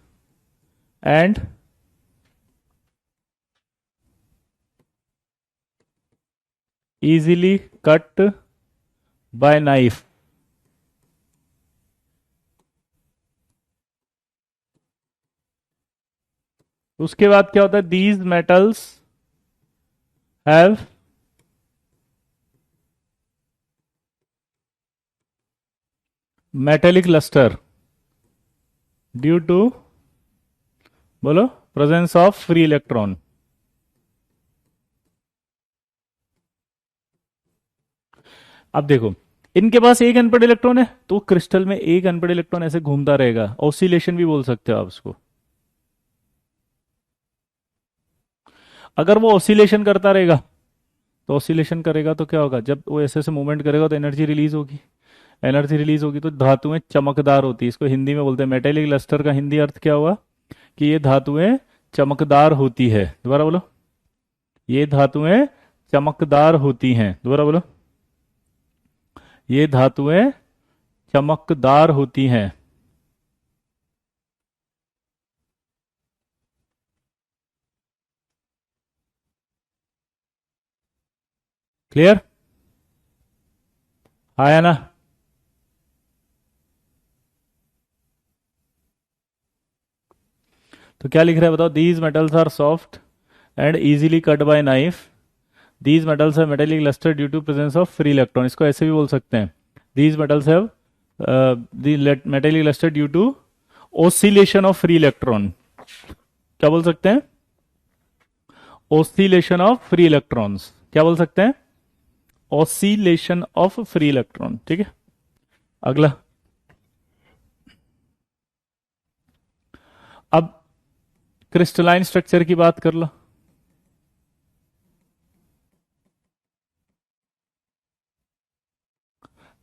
and easily cut by knife। उसके बाद क्या होता है? These metals have metallic lustre due to, बोलो, प्रेजेंस ऑफ फ्री इलेक्ट्रॉन। अब देखो, इनके पास एक अनपेड इलेक्ट्रॉन है, तो क्रिस्टल में एक अनपेड इलेक्ट्रॉन ऐसे घूमता रहेगा। ऑसिलेशन भी बोल सकते हो आप इसको। अगर वो ऑसिलेशन करता रहेगा, तो ऑसिलेशन करेगा तो क्या होगा? जब वो ऐसे ऐसे मूवमेंट करेगा तो एनर्जी रिलीज होगी। एनर्जी रिलीज होगी तो धातुएं चमकदार होती है। इसको हिंदी में बोलते हैं मेटेलिक लस्टर। का हिंदी अर्थ क्या हुआ? कि ये धातुएं चमकदार होती है। दोबारा बोलो। ये धातुएं चमकदार होती हैं। दोबारा बोलो। ये धातुएं चमकदार होती हैं। क्लियर? आया ना? तो क्या लिख रहा है बताओ? These metals are soft and easily cut by knife. These metals have metallic lustre due to presence of free electron. इसको ऐसे भी बोल सकते हैं, these metals have metallic lustre due to oscillation of free electron. क्या बोल सकते हैं? Oscillation of free electrons. क्या बोल सकते हैं? Oscillation of free electron. ठीक है, अगला। अब क्रिस्टलाइन स्ट्रक्चर की बात कर लो।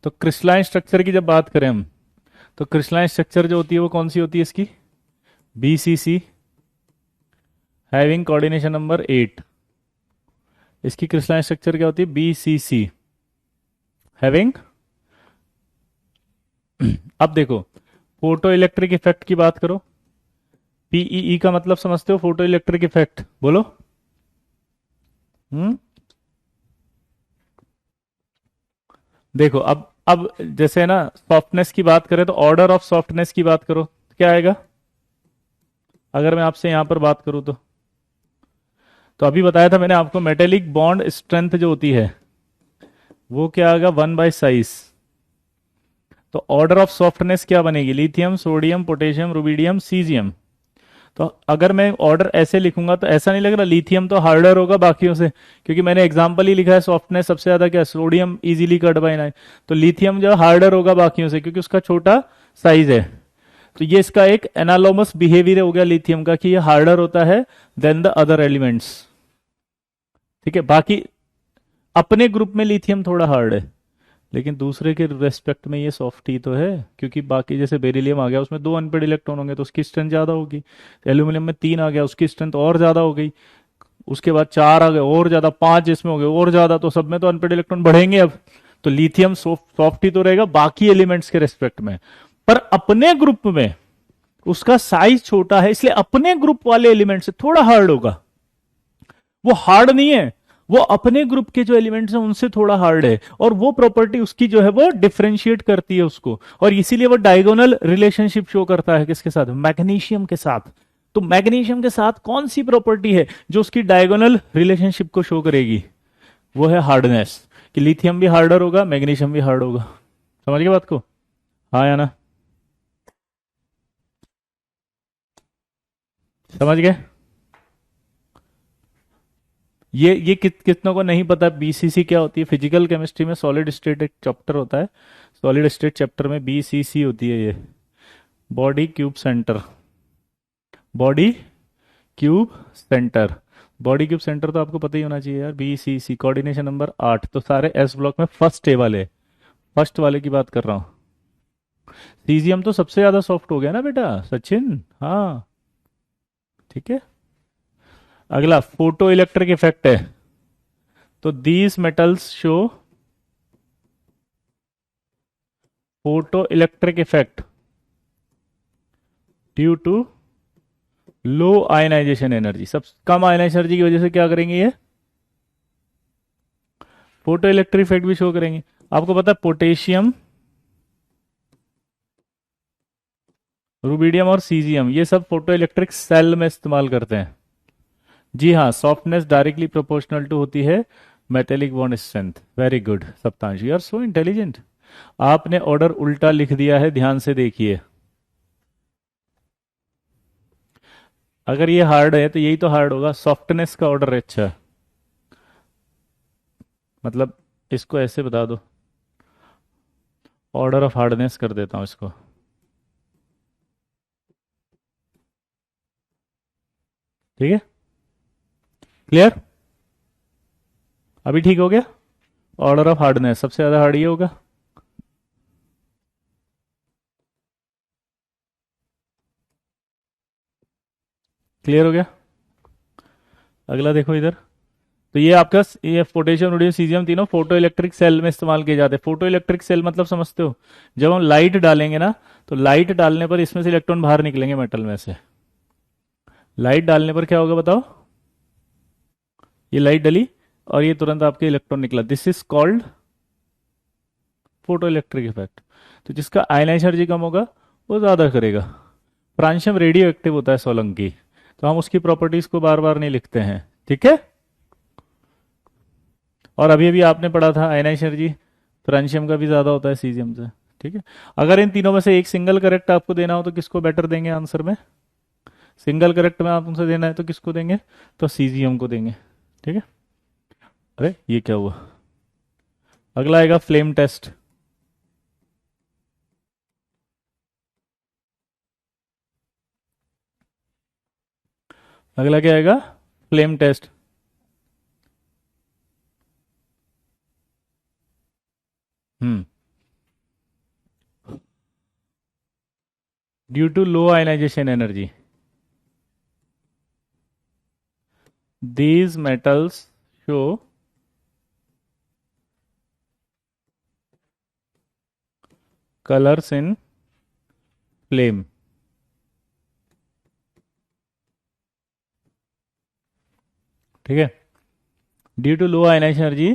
तो क्रिस्टलाइन स्ट्रक्चर की जब बात करें हम, तो क्रिस्टलाइन स्ट्रक्चर जो होती है वो कौन सी होती है इसकी? BCC, having coordination number 8। इसकी क्रिस्टलाइन स्ट्रक्चर क्या होती है? बीसीसी, हैविंग अब देखो, फोटो इलेक्ट्रिक इफेक्ट की बात करो। पीईई का मतलब समझते हो? फोटो इलेक्ट्रिक इफेक्ट बोलो। हम्म देखो, अब जैसे ना सॉफ्टनेस की बात करें, तो ऑर्डर ऑफ सॉफ्टनेस की बात करो, क्या आएगा? अगर मैं आपसे यहां पर बात करूं तो अभी बताया था मैंने आपको, मेटेलिक बॉन्ड स्ट्रेंथ जो होती है वो क्या आएगा? 1/साइज। तो ऑर्डर ऑफ सॉफ्टनेस क्या बनेगी? Lithium, sodium, potassium, rubidium, caesium. तो अगर मैं ऑर्डर ऐसे लिखूंगा तो ऐसा नहीं लग रहा लिथियम तो हार्डर होगा बाकियों से? क्योंकि मैंने एग्जांपल ही लिखा है, सॉफ्टनेस सबसे ज्यादा क्या? Sodium easily cut bye 9। तो लिथियम जो हार्डर होगा बाकियों से क्योंकि उसका छोटा साइज है। तो ये इसका एक एनालोमस बिहेवियर हो गया लिथियम का, कि ये हार्डर होता है देन द अदर एलिमेंट्स। ठीक है, बाकी अपने ग्रुप में लिथियम थोड़ा हार्ड है, लेकिन दूसरे के रेस्पेक्ट में ये सॉफ्ट ही तो है। क्योंकि बाकी जैसे बेरिलियम आ गया, उसमें 2 अनपेड इलेक्ट्रॉन होंगे तो उसकी स्ट्रेंथ ज्यादा होगी। एल्यूमिनियम में 3 आ गया, उसकी स्ट्रेंथ और ज्यादा हो गई। उसके बाद 4 आ गए और ज्यादा, 5 जिसमें हो गए और ज्यादा, तो सब में तो अनपेड इलेक्ट्रॉन बढ़ेंगे अब। तो लिथियम सॉफ्ट ही तो रहेगा बाकी एलिमेंट्स के रेस्पेक्ट में, पर अपने ग्रुप में उसका साइज छोटा है, इसलिए अपने ग्रुप वाले एलिमेंट से थोड़ा हार्ड होगा। वो हार्ड नहीं है, वो अपने ग्रुप के जो एलिमेंट्स हैं उनसे थोड़ा हार्ड है, और वो प्रॉपर्टी उसकी जो है वो डिफरेंशिएट करती है उसको, और इसीलिए वो डायगोनल रिलेशनशिप शो करता है किसके साथ? मैग्नीशियम के साथ। तो मैग्नीशियम के साथ कौन सी प्रॉपर्टी है जो उसकी डायगोनल रिलेशनशिप को शो करेगी? वो है हार्डनेस, कि लिथियम भी हार्डर होगा, मैग्नीशियम भी हार्ड होगा। समझ गए बात को? हाँ या ना? समझ गए? ये कितनों को नहीं पता बीसीसी क्या होती है? फिजिकल केमिस्ट्री में सॉलिड स्टेट एक चैप्टर होता है, सॉलिड स्टेट चैप्टर में बीसीसी होती है, ये body cube centre. Body cube centre, body cube centre तो आपको पता ही होना चाहिए यार। बीसीसी कोऑर्डिनेशन नंबर 8, तो सारे एस ब्लॉक में फर्स्ट ए वाले, फर्स्ट वाले की बात कर रहा हूँ। सीजियम तो सबसे ज्यादा सॉफ्ट हो गया ना बेटा सचिन? हाँ, ठीक है। अगला फोटो इलेक्ट्रिक इफेक्ट है, तो these metals show photo electric effect due to low ionisation energy. सब कम आयनाइजेशन एनर्जी की वजह से क्या करेंगे? ये फोटो इलेक्ट्रिक इफेक्ट भी शो करेंगे। आपको पता है पोटेशियम, रुबिडियम और सीजियम ये सब फोटो इलेक्ट्रिक सेल में इस्तेमाल करते हैं। जी हाँ, सॉफ्टनेस डायरेक्टली प्रोपोर्शनल टू होती है metallic bond strength. Very good Saptansh, you are so intelligent. आपने ऑर्डर उल्टा लिख दिया है, ध्यान से देखिए। अगर ये हार्ड है तो यही तो हार्ड होगा, सॉफ्टनेस का ऑर्डर अच्छा है। मतलब इसको ऐसे बता दो, ऑर्डर ऑफ हार्डनेस कर देता हूं इसको। ठीक है, क्लियर? अभी ठीक हो गया? ऑर्डर ऑफ हार्डनेस सबसे ज्यादा हार्ड ये होगा। क्लियर हो गया? अगला देखो इधर। तो ये आपका ये पोटेशियम, रोडियम, सीजियम तीनों फोटो इलेक्ट्रिक सेल में इस्तेमाल किए जाते हैं। फोटो इलेक्ट्रिक सेल मतलब समझते हो? जब हम लाइट डालेंगे ना, तो लाइट डालने पर इसमें से इलेक्ट्रॉन बाहर निकलेंगे मेटल में से। लाइट डालने पर क्या होगा बताओ? ये लाइट डली और ये तुरंत आपके इलेक्ट्रॉन निकला, this is called photo electric effect. तो जिसका आयनाइज एनर्जी कम होगा वो ज्यादा करेगा। फ्रांशियम रेडियो एक्टिव होता है सोलंकी, तो हम उसकी प्रॉपर्टीज को बार बार नहीं लिखते हैं। ठीक है, और अभी अभी आपने पढ़ा था आयनाइज एनर्जी फ्रांशियम का भी ज्यादा होता है सीजियम से। ठीक है, अगर इन तीनों में से एक सिंगल करेक्ट आपको देना हो तो किसको बेटर देंगे आंसर में? सिंगल करेक्ट में आप उनसे देना है तो किसको देंगे? तो सीजियम को देंगे। ठीक है, अरे ये क्या हुआ? अगला आएगा फ्लेम टेस्ट। अगला क्या आएगा? Flame test. Hmm due to low ionisation energy these metals show colors in flame. ठीक है, due to low ionisation energy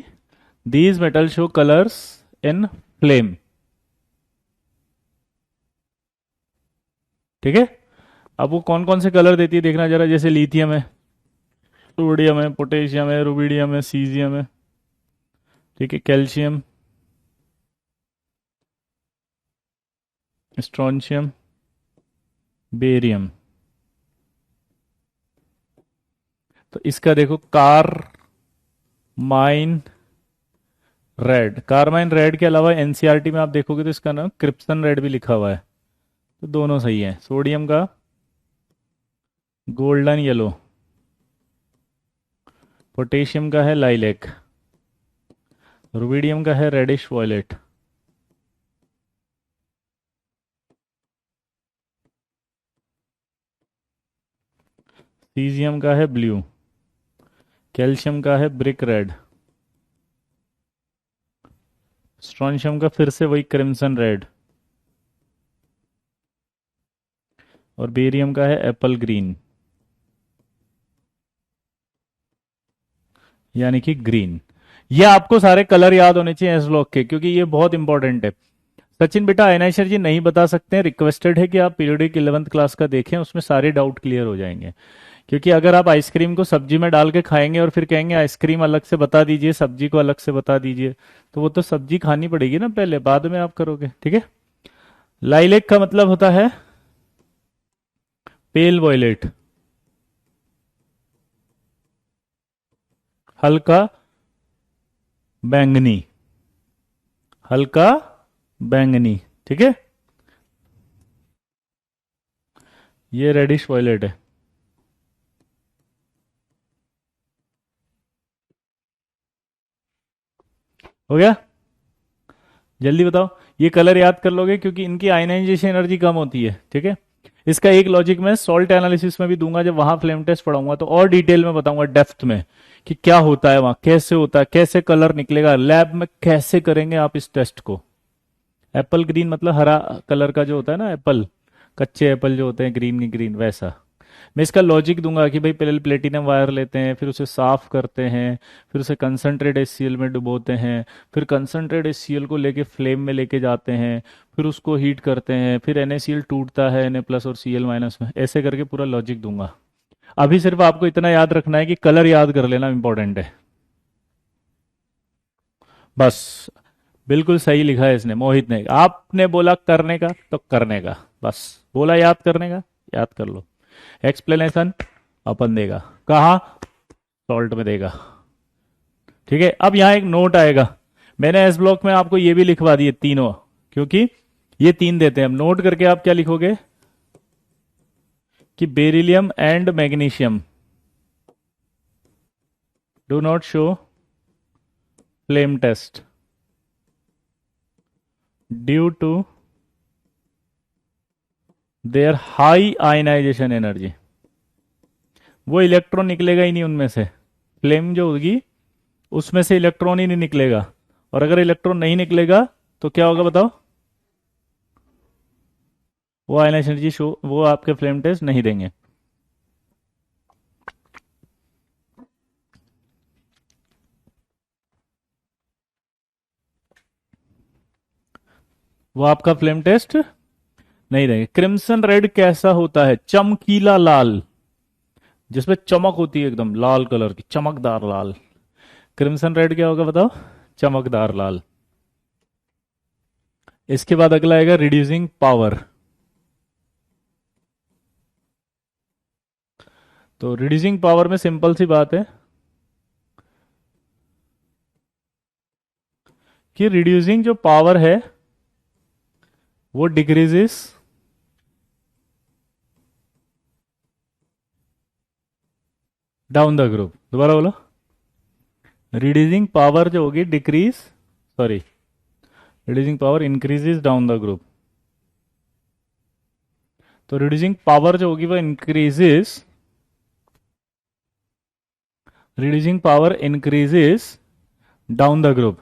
these metals show colors in flame. ठीक है, अब वो कौन कौन से कलर देती है देखना जरा, जैसे लिथियम है, सोडियम है, पोटेशियम है, रुबिडियम है, सीजियम है, ठीक है, कैल्शियम, स्ट्रोंशियम, बेरियम। तो इसका देखो कारमाइन रेड, कारमाइन रेड के अलावा एनसीईआरटी में आप देखोगे तो इसका नाम क्रिप्सन रेड भी लिखा हुआ है, तो दोनों सही है। सोडियम का गोल्डन येलो, पोटेशियम का है लाइलेक, रुबिडियम का है रेडिश वॉयलेट, सीजियम का है ब्लू, कैल्शियम का है ब्रिक रेड, स्ट्रोंशियम का फिर से वही क्रिम्सन रेड, और बेरियम का है एप्पल ग्रीन, यानी कि ग्रीन। ये आपको सारे कलर याद होने चाहिए एस ब्लॉक के, क्योंकि ये बहुत इंपॉर्टेंट है। सचिन बेटा अयनाशर जी नहीं बता सकते हैं, रिक्वेस्टेड है कि आप पीरियोडिक 11th क्लास का देखें, उसमें सारे डाउट क्लियर हो जाएंगे। क्योंकि अगर आप आइसक्रीम को सब्जी में डाल के खाएंगे और फिर कहेंगे आइसक्रीम अलग से बता दीजिए, सब्जी को अलग से बता दीजिए, तो वो तो सब्जी खानी पड़ेगी ना पहले, बाद में आप करोगे। ठीक है, लाइलेक का मतलब होता है पेल वॉयलेट, हल्का बैंगनी, हल्का बैंगनी। ठीक है, ये रेडिश वॉयलेट है। हो गया, जल्दी बताओ। ये कलर याद कर लोगे क्योंकि इनकी आयनाइजेशन एनर्जी कम होती है। ठीक है, इसका एक लॉजिक मैं सॉल्ट एनालिसिस में भी दूंगा, जब वहां फ्लेम टेस्ट पढ़ाऊंगा तो और डिटेल में बताऊंगा डेप्थ में कि क्या होता है वहां, कैसे होता है, कैसे कलर निकलेगा, लैब में कैसे करेंगे आप इस टेस्ट को। एप्पल ग्रीन मतलब हरा कलर का जो होता है ना, एप्पल, कच्चे एप्पल जो होते हैं ग्रीन ग्रीन, वैसा। मैं इसका लॉजिक दूंगा कि भाई पहले प्लेटिनम वायर लेते हैं, फिर उसे साफ करते हैं, फिर उसे कंसनट्रेट HCl में डुबोते हैं, फिर कंसनट्रेट HCl को लेके फ्लेम में लेके जाते हैं, फिर उसको हीट करते हैं, फिर NaCl टूटता है Na प्लस और Cl माइनस में, ऐसे करके पूरा लॉजिक दूंगा। अभी सिर्फ आपको इतना याद रखना है कि कलर याद कर लेना इंपॉर्टेंट है बस। बिल्कुल सही लिखा है इसने, मोहित ने। आपने बोला करने का तो करने का, बस बोला याद करने का, याद कर लो। एक्सप्लेनेशन अपन देगा कहाँ, सॉल्ट में देगा। ठीक है, अब यहाँ एक नोट आएगा, मैंने एस ब्लॉक में आपको ये भी लिखवा दिए तीनों, क्योंकि ये तीन देते हैं। अब नोट करके आप क्या लिखोगे कि beryllium and magnesium do not show flame test due to their high ionisation energy. वो इलेक्ट्रॉन निकलेगा ही नहीं उनमें से, फ्लेम जो होगी उसमें से इलेक्ट्रॉन ही नहीं निकलेगा, और अगर इलेक्ट्रॉन नहीं निकलेगा तो क्या होगा बताओ, वो आयनाइजेशन एनर्जी शो, वो आपके फ्लेम टेस्ट नहीं देंगे। वो आपका फ्लेम टेस्ट नहीं देंगे। क्रिम्सन रेड कैसा होता है, चमकीला लाल, जिसमें चमक होती है एकदम लाल कलर की, चमकदार लाल। क्रिम्सन रेड क्या होगा बताओ, चमकदार लाल। इसके बाद अगला आएगा रिड्यूसिंग पावर। तो रिड्यूसिंग पावर में सिंपल सी बात है कि रिड्यूसिंग जो पावर है वो डिक्रीजेस डाउन द ग्रुप। दोबारा बोलो, रिड्यूसिंग पावर जो होगी decrease, sorry, reducing power increases down the group. तो रिड्यूसिंग पावर जो होगी वो increases, reducing power increases down the group.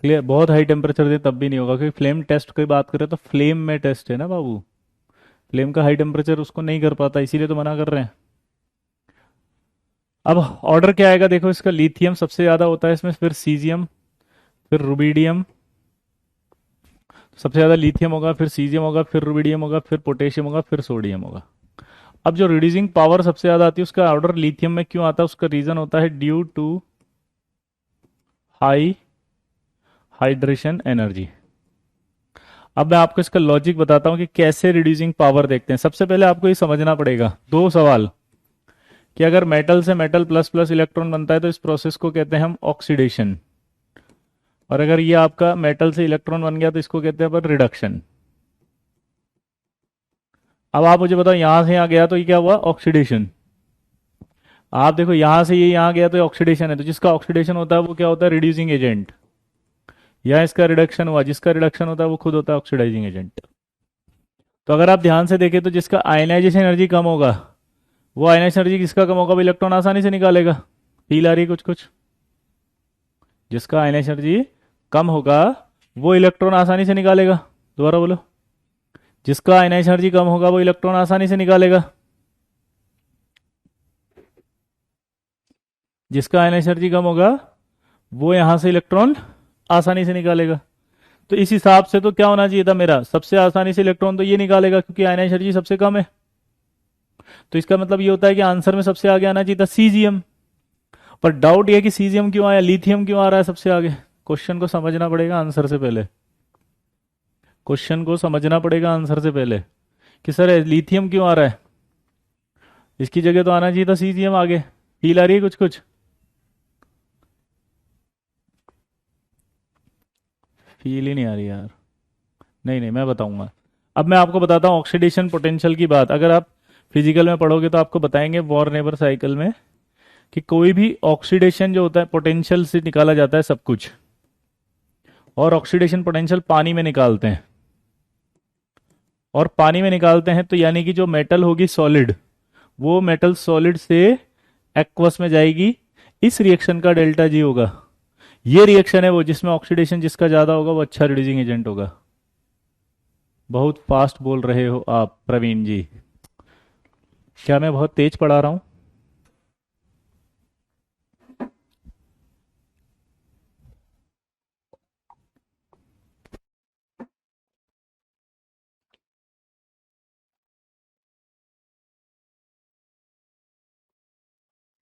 Clear? बहुत हाई टेम्परेचर दे तब भी नहीं होगा, क्योंकि फ्लेम टेस्ट की बात करें तो फ्लेम में टेस्ट है ना बाबू। फ्लेम का हाई टेम्परेचर उसको नहीं कर पाता, इसीलिए तो मना कर रहे हैं। अब ऑर्डर क्या आएगा देखो इसका, लिथियम सबसे ज्यादा होता है इसमें, फिर सीजियम, फिर रुबिडियम। सबसे ज्यादा लिथियम होगा, फिर सीजियम होगा, फिर रुबिडियम होगा, फिर पोटेशियम होगा, फिर सोडियम होगा। अब जो रिड्यूसिंग पावर सबसे ज्यादा आती है उसका ऑर्डर लिथियम में क्यों आता है, उसका रीजन होता है due to high hydration energy. अब मैं आपको इसका लॉजिक बताता हूं कि कैसे रिड्यूसिंग पावर देखते हैं। सबसे पहले आपको ये समझना पड़ेगा दो सवाल, कि अगर मेटल से मेटल प्लस प्लस इलेक्ट्रॉन बनता है तो इस प्रोसेस को कहते हैं हम ऑक्सीडेशन, और अगर ये आपका मेटल से इलेक्ट्रॉन बन गया तो इसको कहते हैं अपन रिडक्शन। अब आप मुझे बताओ, यहां से यहां गया तो ये क्या हुआ, ऑक्सीडेशन। आप देखो यहां से ये यहां गया तो ऑक्सीडेशन है, तो जिसका ऑक्सीडेशन होता है वो क्या होता है, रिड्यूसिंग एजेंट। या इसका रिडक्शन हुआ, जिसका रिडक्शन होता है वो खुद होता है ऑक्सीडाइजिंग एजेंट। तो अगर आप ध्यान से देखें तो जिसका आयनाइजेशन एनर्जी कम होगा, वो आयनाइजेशन एनर्जी किसका कम होगा, वो इलेक्ट्रॉन आसानी से निकालेगा। फील आ रही है कुछ कुछ? जिसका आयनाइजेशन एनर्जी कम होगा वो इलेक्ट्रॉन आसानी से निकालेगा। दोबारा बोलो। जिसका आयनाइजेशन एनर्जी कम होगा वो इलेक्ट्रॉन आसानी से निकालेगा। जिसका आयनाइजेशन एनर्जी कम होगा वो यहां से इलेक्ट्रॉन आसानी से निकालेगा। तो इस हिसाब से तो क्या होना चाहिए था मेरा, सबसे आसानी से इलेक्ट्रॉन तो ये निकालेगा क्योंकि आयनाइजेशन एनर्जी सबसे कम है। तो इसका मतलब ये होता है कि आंसर में सबसे आगे आना चाहिए था सीजियम। पर डाउट ये है कि सीजियम क्यों आया, लिथियम क्यों आ रहा है सबसे आगे। क्वेश्चन को समझना पड़ेगा आंसर से पहले, क्वेश्चन को समझना पड़ेगा आंसर से पहले, कि सर लिथियम क्यों आ रहा है। इसकी जगह तो आना चाहिए था सीजियम आगे। फील आ रही है कुछ कुछ? फील ही नहीं आ रही यार। नहीं नहीं, मैं बताऊंगा। अब मैं आपको बताता हूँ ऑक्सीडेशन पोटेंशियल की बात। अगर आप फिजिकल में पढ़ोगे तो आपको बताएंगे वॉर नेबर साइकिल में, कि कोई भी ऑक्सीडेशन जो होता है पोटेंशियल से निकाला जाता है सब कुछ, और ऑक्सीडेशन पोटेंशियल पानी में निकालते हैं। और पानी में निकालते हैं तो यानी कि जो मेटल होगी सॉलिड, वो मेटल सॉलिड से एक्वस में जाएगी। इस रिएक्शन का डेल्टा जी होगा। ये रिएक्शन है वो जिसमें ऑक्सीडेशन जिसका ज्यादा होगा वो अच्छा रिड्यूसिंग एजेंट होगा। बहुत फास्ट बोल रहे हो आप प्रवीण जी, क्या मैं बहुत तेज पढ़ा रहा हूं?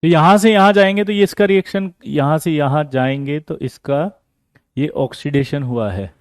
तो यहां से यहां जाएंगे तो ये इसका रिएक्शन, यहां से यहां जाएंगे तो इसका ये ऑक्सीडेशन हुआ है।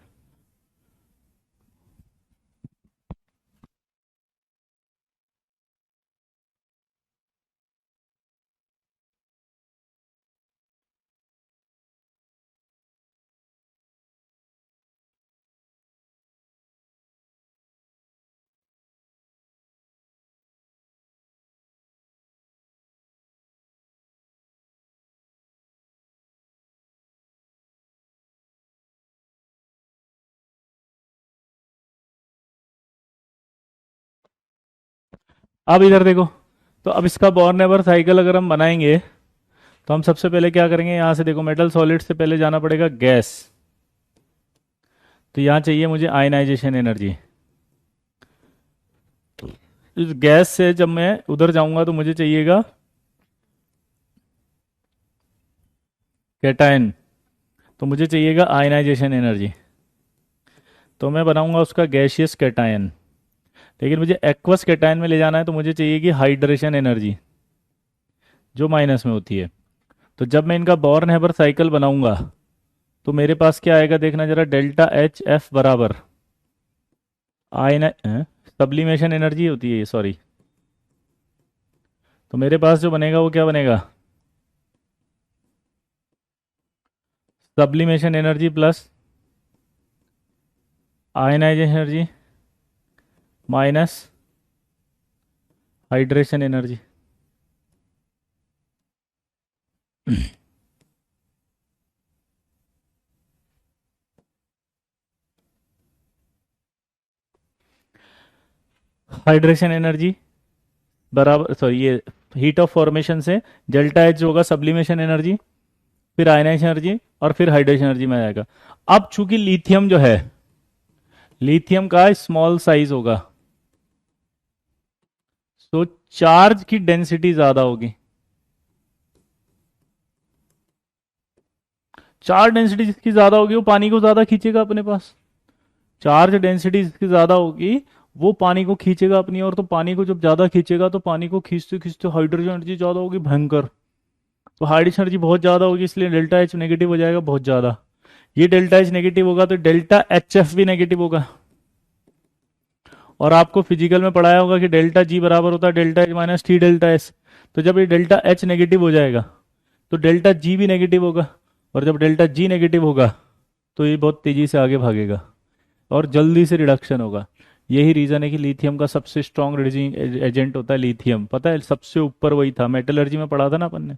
अब इधर देखो, तो अब इसका बॉर्न नेबर साइकिल अगर हम बनाएंगे तो हम सबसे पहले क्या करेंगे, यहां से देखो मेटल सॉलिड से पहले जाना पड़ेगा गैस। तो यहां चाहिए मुझे आयनाइजेशन एनर्जी। इस गैस से जब मैं उधर जाऊंगा तो मुझे चाहिएगा कैटायन, तो मुझे चाहिएगा आयनाइजेशन एनर्जी। तो मैं बनाऊंगा उसका गैसियस कैटायन। लेकिन मुझे एक्वस कैटायन में ले जाना है तो मुझे चाहिए हाइड्रेशन एनर्जी, जो माइनस में होती है। तो जब मैं इनका बॉर्न हैबर साइकिल बनाऊंगा तो मेरे पास क्या आएगा देखना जरा, डेल्टा एच एफ बराबर आयन, सब्लिमेशन एनर्जी होती है ये, सॉरी। तो मेरे पास जो बनेगा वो क्या बनेगा, sublimation energy plus ionisation energy minus hydration energy. Hydration energy बराबर, सॉरी ये हीट ऑफ फॉर्मेशन से डेल्टा एच होगा सब्लिमेशन एनर्जी, फिर आयनाइजेशन एनर्जी, और फिर हाइड्रेशन एनर्जी में आएगा। अब चूंकि लिथियम जो है, लिथियम का स्मॉल साइज होगा, तो चार्ज की डेंसिटी ज्यादा होगी। चार्ज डेंसिटी जिसकी ज्यादा होगी वो पानी को ज्यादा खींचेगा अपने पास। चार्ज डेंसिटी जिसकी ज्यादा होगी वो पानी को खींचेगा अपनी ओर, तो पानी को जब ज्यादा खींचेगा तो पानी को खींचते खींचते हाइड्रोजन एनर्जी ज्यादा होगी भयंकर। तो हाइड्रोजन एनर्जी बहुत ज्यादा होगी, इसलिए डेल्टा एच नेगेटिव हो जाएगा बहुत ज्यादा। ये डेल्टा एच नेगेटिव होगा तो डेल्टा एच एफ भी नेगेटिव होगा। और आपको फिजिकल में पढ़ाया होगा कि डेल्टा जी बराबर होता है delta H minus T delta S. तो जब ये डेल्टा एच नेगेटिव हो जाएगा तो डेल्टा जी भी नेगेटिव होगा, और जब डेल्टा जी नेगेटिव होगा तो ये बहुत तेजी से आगे भागेगा और जल्दी से रिडक्शन होगा। यही रीजन है कि लिथियम का सबसे स्ट्रॉन्ग रिड्यूसिंग एजेंट होता है लिथियम। पता है सबसे ऊपर वही था, मेटलर्जी में पढ़ा था ना अपन ने।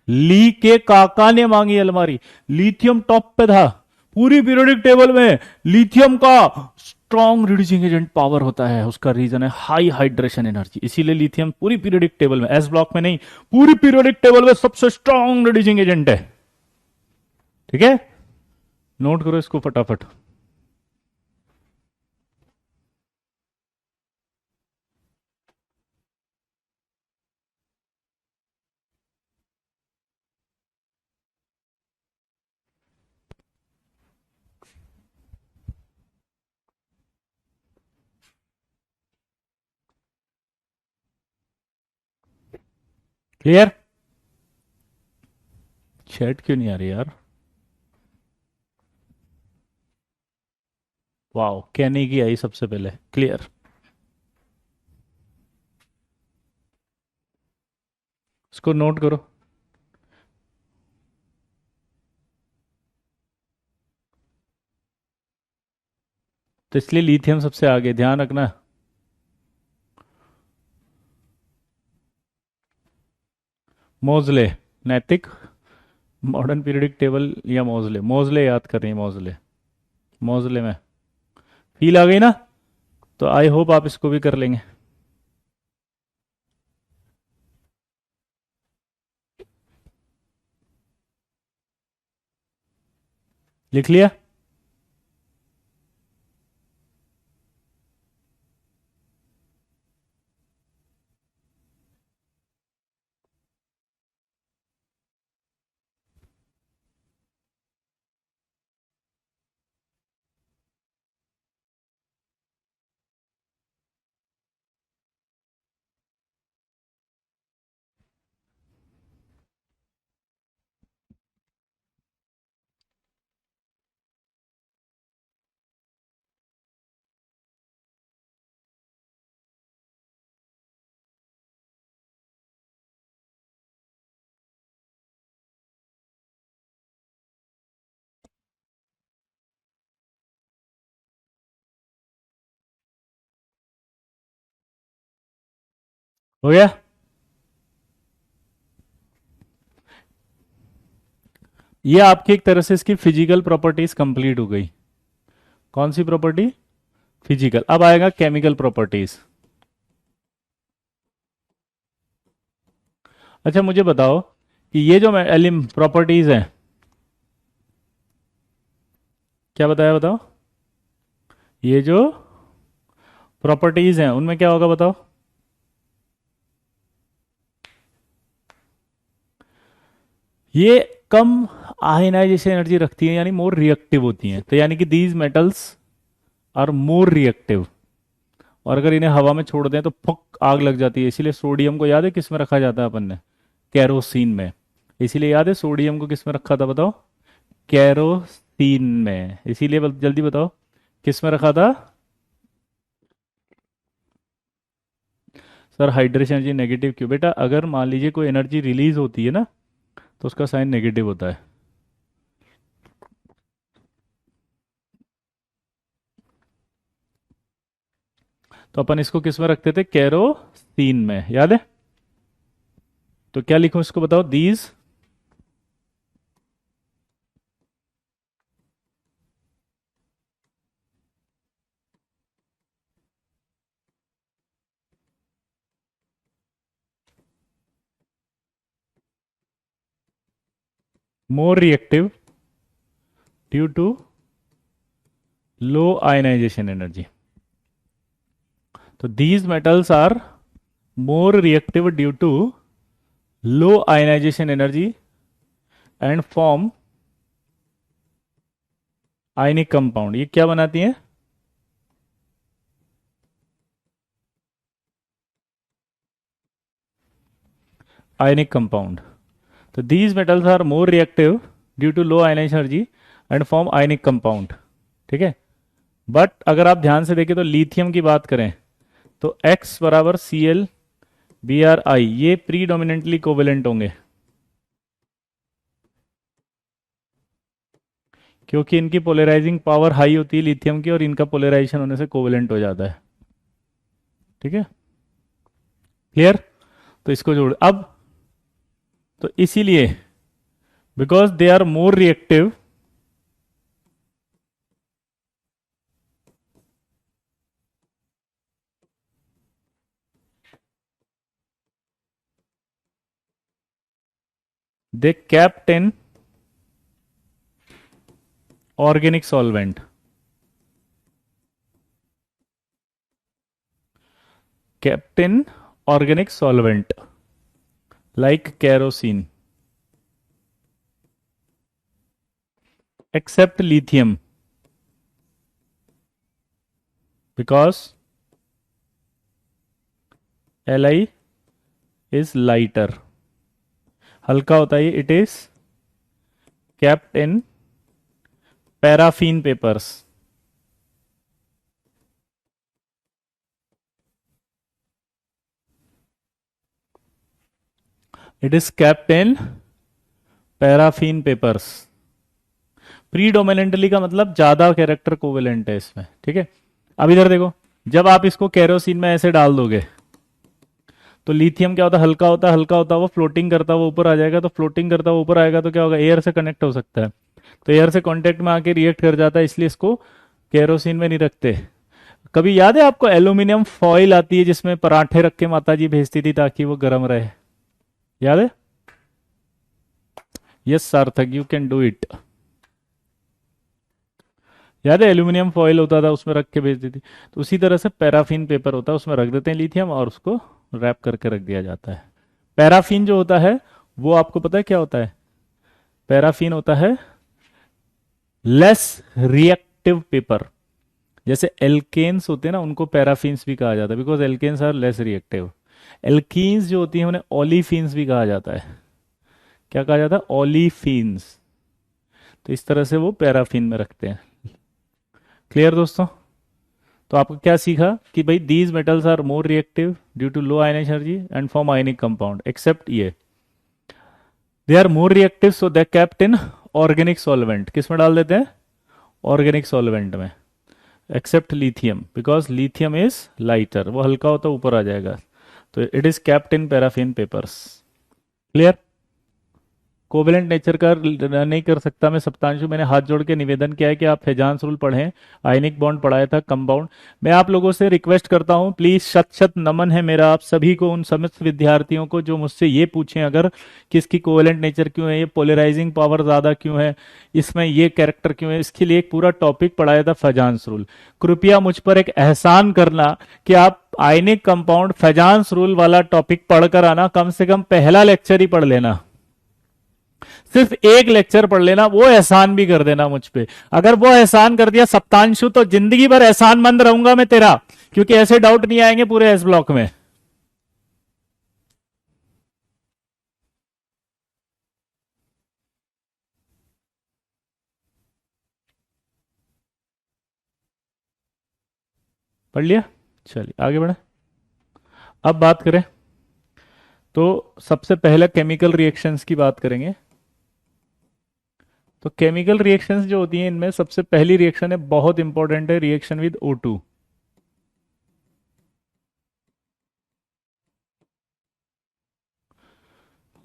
ली के काका ने मांगी अलमारी, लिथियम टॉप पे था पूरी पीरियोडिक टेबल में। लिथियम का स्ट्रॉन्ग रिड्यूसिंग एजेंट पावर होता है, उसका रीजन है हाई हाइड्रेशन एनर्जी, इसीलिए लिथियम पूरी पीरियोडिक टेबल में, एस ब्लॉक में नहीं, पूरी पीरियोडिक टेबल में सबसे स्ट्रॉन्ग रिड्यूसिंग एजेंट है। ठीक है, नोट करो इसको फटाफट। क्लियर? चैट क्यों नहीं आ रही यार? वाओ, कहने की आई सबसे पहले। क्लियर? इसको नोट करो। तो इसलिए लिथियम सबसे आगे, ध्यान रखना। मोजले, नैतिक, मॉडर्न पीरियडिक टेबल या मोजले, मोजले याद कर रही है, मोजले। मोजले में फील आ गई ना? तो आई होप आप इसको भी कर लेंगे। लिख लिया? हो गया? ये आपकी एक तरह से इसकी फिजिकल प्रॉपर्टीज कंप्लीट हो गई। कौन सी प्रॉपर्टी? फिजिकल। अब आएगा केमिकल प्रॉपर्टीज। अच्छा मुझे बताओ कि ये जो एलिम प्रॉपर्टीज हैं, क्या बताया बताओ? ये जो प्रॉपर्टीज हैं उनमें क्या होगा बताओ? ये कम आयनाइजेशन एनर्जी रखती है, यानी मोर रिएक्टिव होती हैं। तो यानी कि these metals are more reactive, और अगर इन्हें हवा में छोड़ दें तो फुक आग लग जाती है। इसीलिए सोडियम को याद है किस में रखा जाता है अपन ने? कैरोसिन में। इसीलिए याद है सोडियम को किस में रखा था बताओ? कैरोसिन में। इसीलिए जल्दी बताओ किस में रखा था? सर हाइड्रेशन एनर्जी नेगेटिव क्यों? बेटा अगर मान लीजिए कोई एनर्जी रिलीज होती है ना तो उसका साइन नेगेटिव होता है। तो अपन इसको किस में रखते थे? कैरोसिन में, याद है? तो क्या लिखूं इसको बताओ? These more reactive due to low ionization energy. So these metals are more reactive due to low ionization energy and form ionic compound. ये क्या बनाती हैं? Ionic compound. So these metals are more reactive due to low ionization energy and form ionic compound. ठीक है. बट अगर आप ध्यान से देखें तो लिथियम की बात करें तो X बराबर Cl Br I ये प्रीडोमिनेंटली कोवेलेंट होंगे क्योंकि इनकी पोलराइजिंग पावर हाई होती है लिथियम की और इनका पोलराइजेशन होने से कोवेलेंट हो जाता है. ठीक है, क्लियर. तो इसको जोड़ अब, तो इसीलिए because they are more reactive they kept in organic solvent. Kept in organic solvent like kerosene except lithium because Li is lighter. हल्का होता है. It is kept in paraffin papers. It is kept in paraffin papers. Predominantly का मतलब ज्यादा कैरेक्टर कोवेलेंट है इसमें. ठीक है, अब इधर देखो, जब आप इसको केरोसिन में ऐसे डाल दोगे तो लिथियम क्या होता है? हल्का होता है. हल्का होता है वो फ्लोटिंग करता हुआ ऊपर आ जाएगा. तो फ्लोटिंग करता हुआ ऊपर आएगा तो क्या होगा? एयर से कनेक्ट हो सकता है. तो एयर से कांटेक्ट में आके रिएक्ट कर जाता है, इसलिए इसको केरोसिन में नहीं रखते. कभी याद है आपको एल्यूमिनियम फॉइल आती है जिसमें पराठे रख के माता जी भेजती थी ताकि वो गर्म रहे? याद है? यस सार्थक, यू कैन डू इट. याद है एल्यूमिनियम फॉइल होता था उसमें रख के भेजती थी. तो उसी तरह से पैराफिन पेपर होता है, उसमें रख देते हैं लिथियम और उसको रैप करके रख दिया जाता है. पैराफिन जो होता है वो आपको पता है क्या होता है? पैराफिन होता है लेस रिएक्टिव पेपर. जैसे एल्केन्स होते हैं ना, उनको पैराफिन्स भी कहा जाता है because alkanes are less reactive. Alkenes जो होती हैं उन्हें ओलिफिन्स भी कहा जाता है. क्या कहा जाता है? ओलिफिन्स. तो इस तरह से वो पैराफिन में रखते हैं. क्लियर दोस्तों? तो आपको क्या सीखा कि भाई these metals are more reactive due to low ionisation energy and form ionic compound except ये. They are more reactive so they kept in organic solvent. किस में डाल देते हैं? ऑर्गेनिक सॉल्वेंट में. Except lithium because lithium is lighter. वो हल्का होता ऊपर आ जाएगा. तो it is kept in paraffin papers. Clear? Covalent nature का नहीं कर सकता मैं सप्तांशु. मैंने हाथ जोड़ के निवेदन किया है कि आप हेजांस रूल पढ़ें. आयनिक बॉन्ड पढ़ाया था, कंपाउंड. मैं आप लोगों से रिक्वेस्ट करता हूं प्लीज, शत शत नमन है मेरा आप सभी को, उन समस्त विद्यार्थियों को जो मुझसे ये पूछें अगर कि इसकी कोवेलेंट नेचर क्यों है, ये पोलराइजिंग पावर ज्यादा क्यों है, इसमें ये कैरेक्टर क्यों है. इसके लिए एक पूरा टॉपिक पढ़ाया था फेजांस रूल. कृपया मुझ पर एक एहसान करना कि आप आयनिक कंपाउंड फेजांस रूल वाला टॉपिक पढ़कर आना. कम से कम पहला लेक्चर ही पढ़ लेना. सिर्फ एक लेक्चर पढ़ लेना. वो एहसान भी कर देना मुझ पे. अगर वो एहसान कर दिया सप्तांशु तो जिंदगी भर एहसानमंद रहूंगा मैं तेरा, क्योंकि ऐसे डाउट नहीं आएंगे पूरे एस ब्लॉक में. पढ़ लिया? चलिए आगे बढ़े. अब बात करें तो सबसे पहले केमिकल रिएक्शंस की बात करेंगे. तो केमिकल रिएक्शंस जो होती हैं इनमें सबसे पहली रिएक्शन है, बहुत इंपॉर्टेंट है, रिएक्शन विद O2.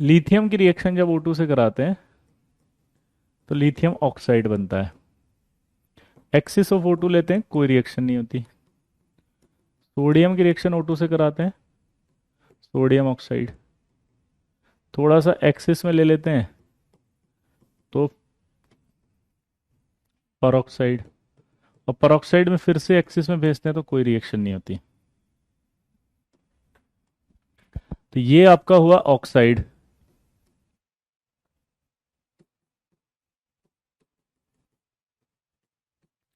लिथियम की रिएक्शन जब O2 से कराते हैं तो लिथियम ऑक्साइड बनता है. एक्सिस ऑफ O2 लेते हैं, कोई रिएक्शन नहीं होती. सोडियम की रिएक्शन O2 से कराते हैं, सोडियम ऑक्साइड. थोड़ा सा एक्सिस में ले लेते हैं, तो परऑक्साइड, और परऑक्साइड में फिर से एक्सिस में भेजते हैं तो कोई रिएक्शन नहीं होती। तो ये आपका हुआ ऑक्साइड।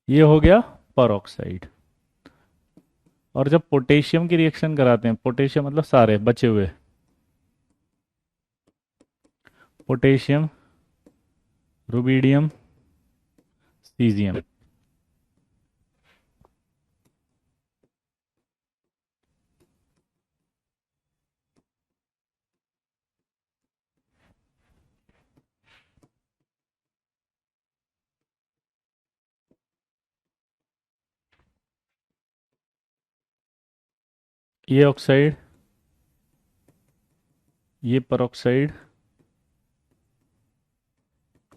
ये हो गया परऑक्साइड। और जब पोटेशियम की रिएक्शन कराते हैं, पोटेशियम मतलब सारे बचे हुए, पोटेशियम, रुबीडियम, सीजियम, ये ऑक्साइड, ये परऑक्साइड,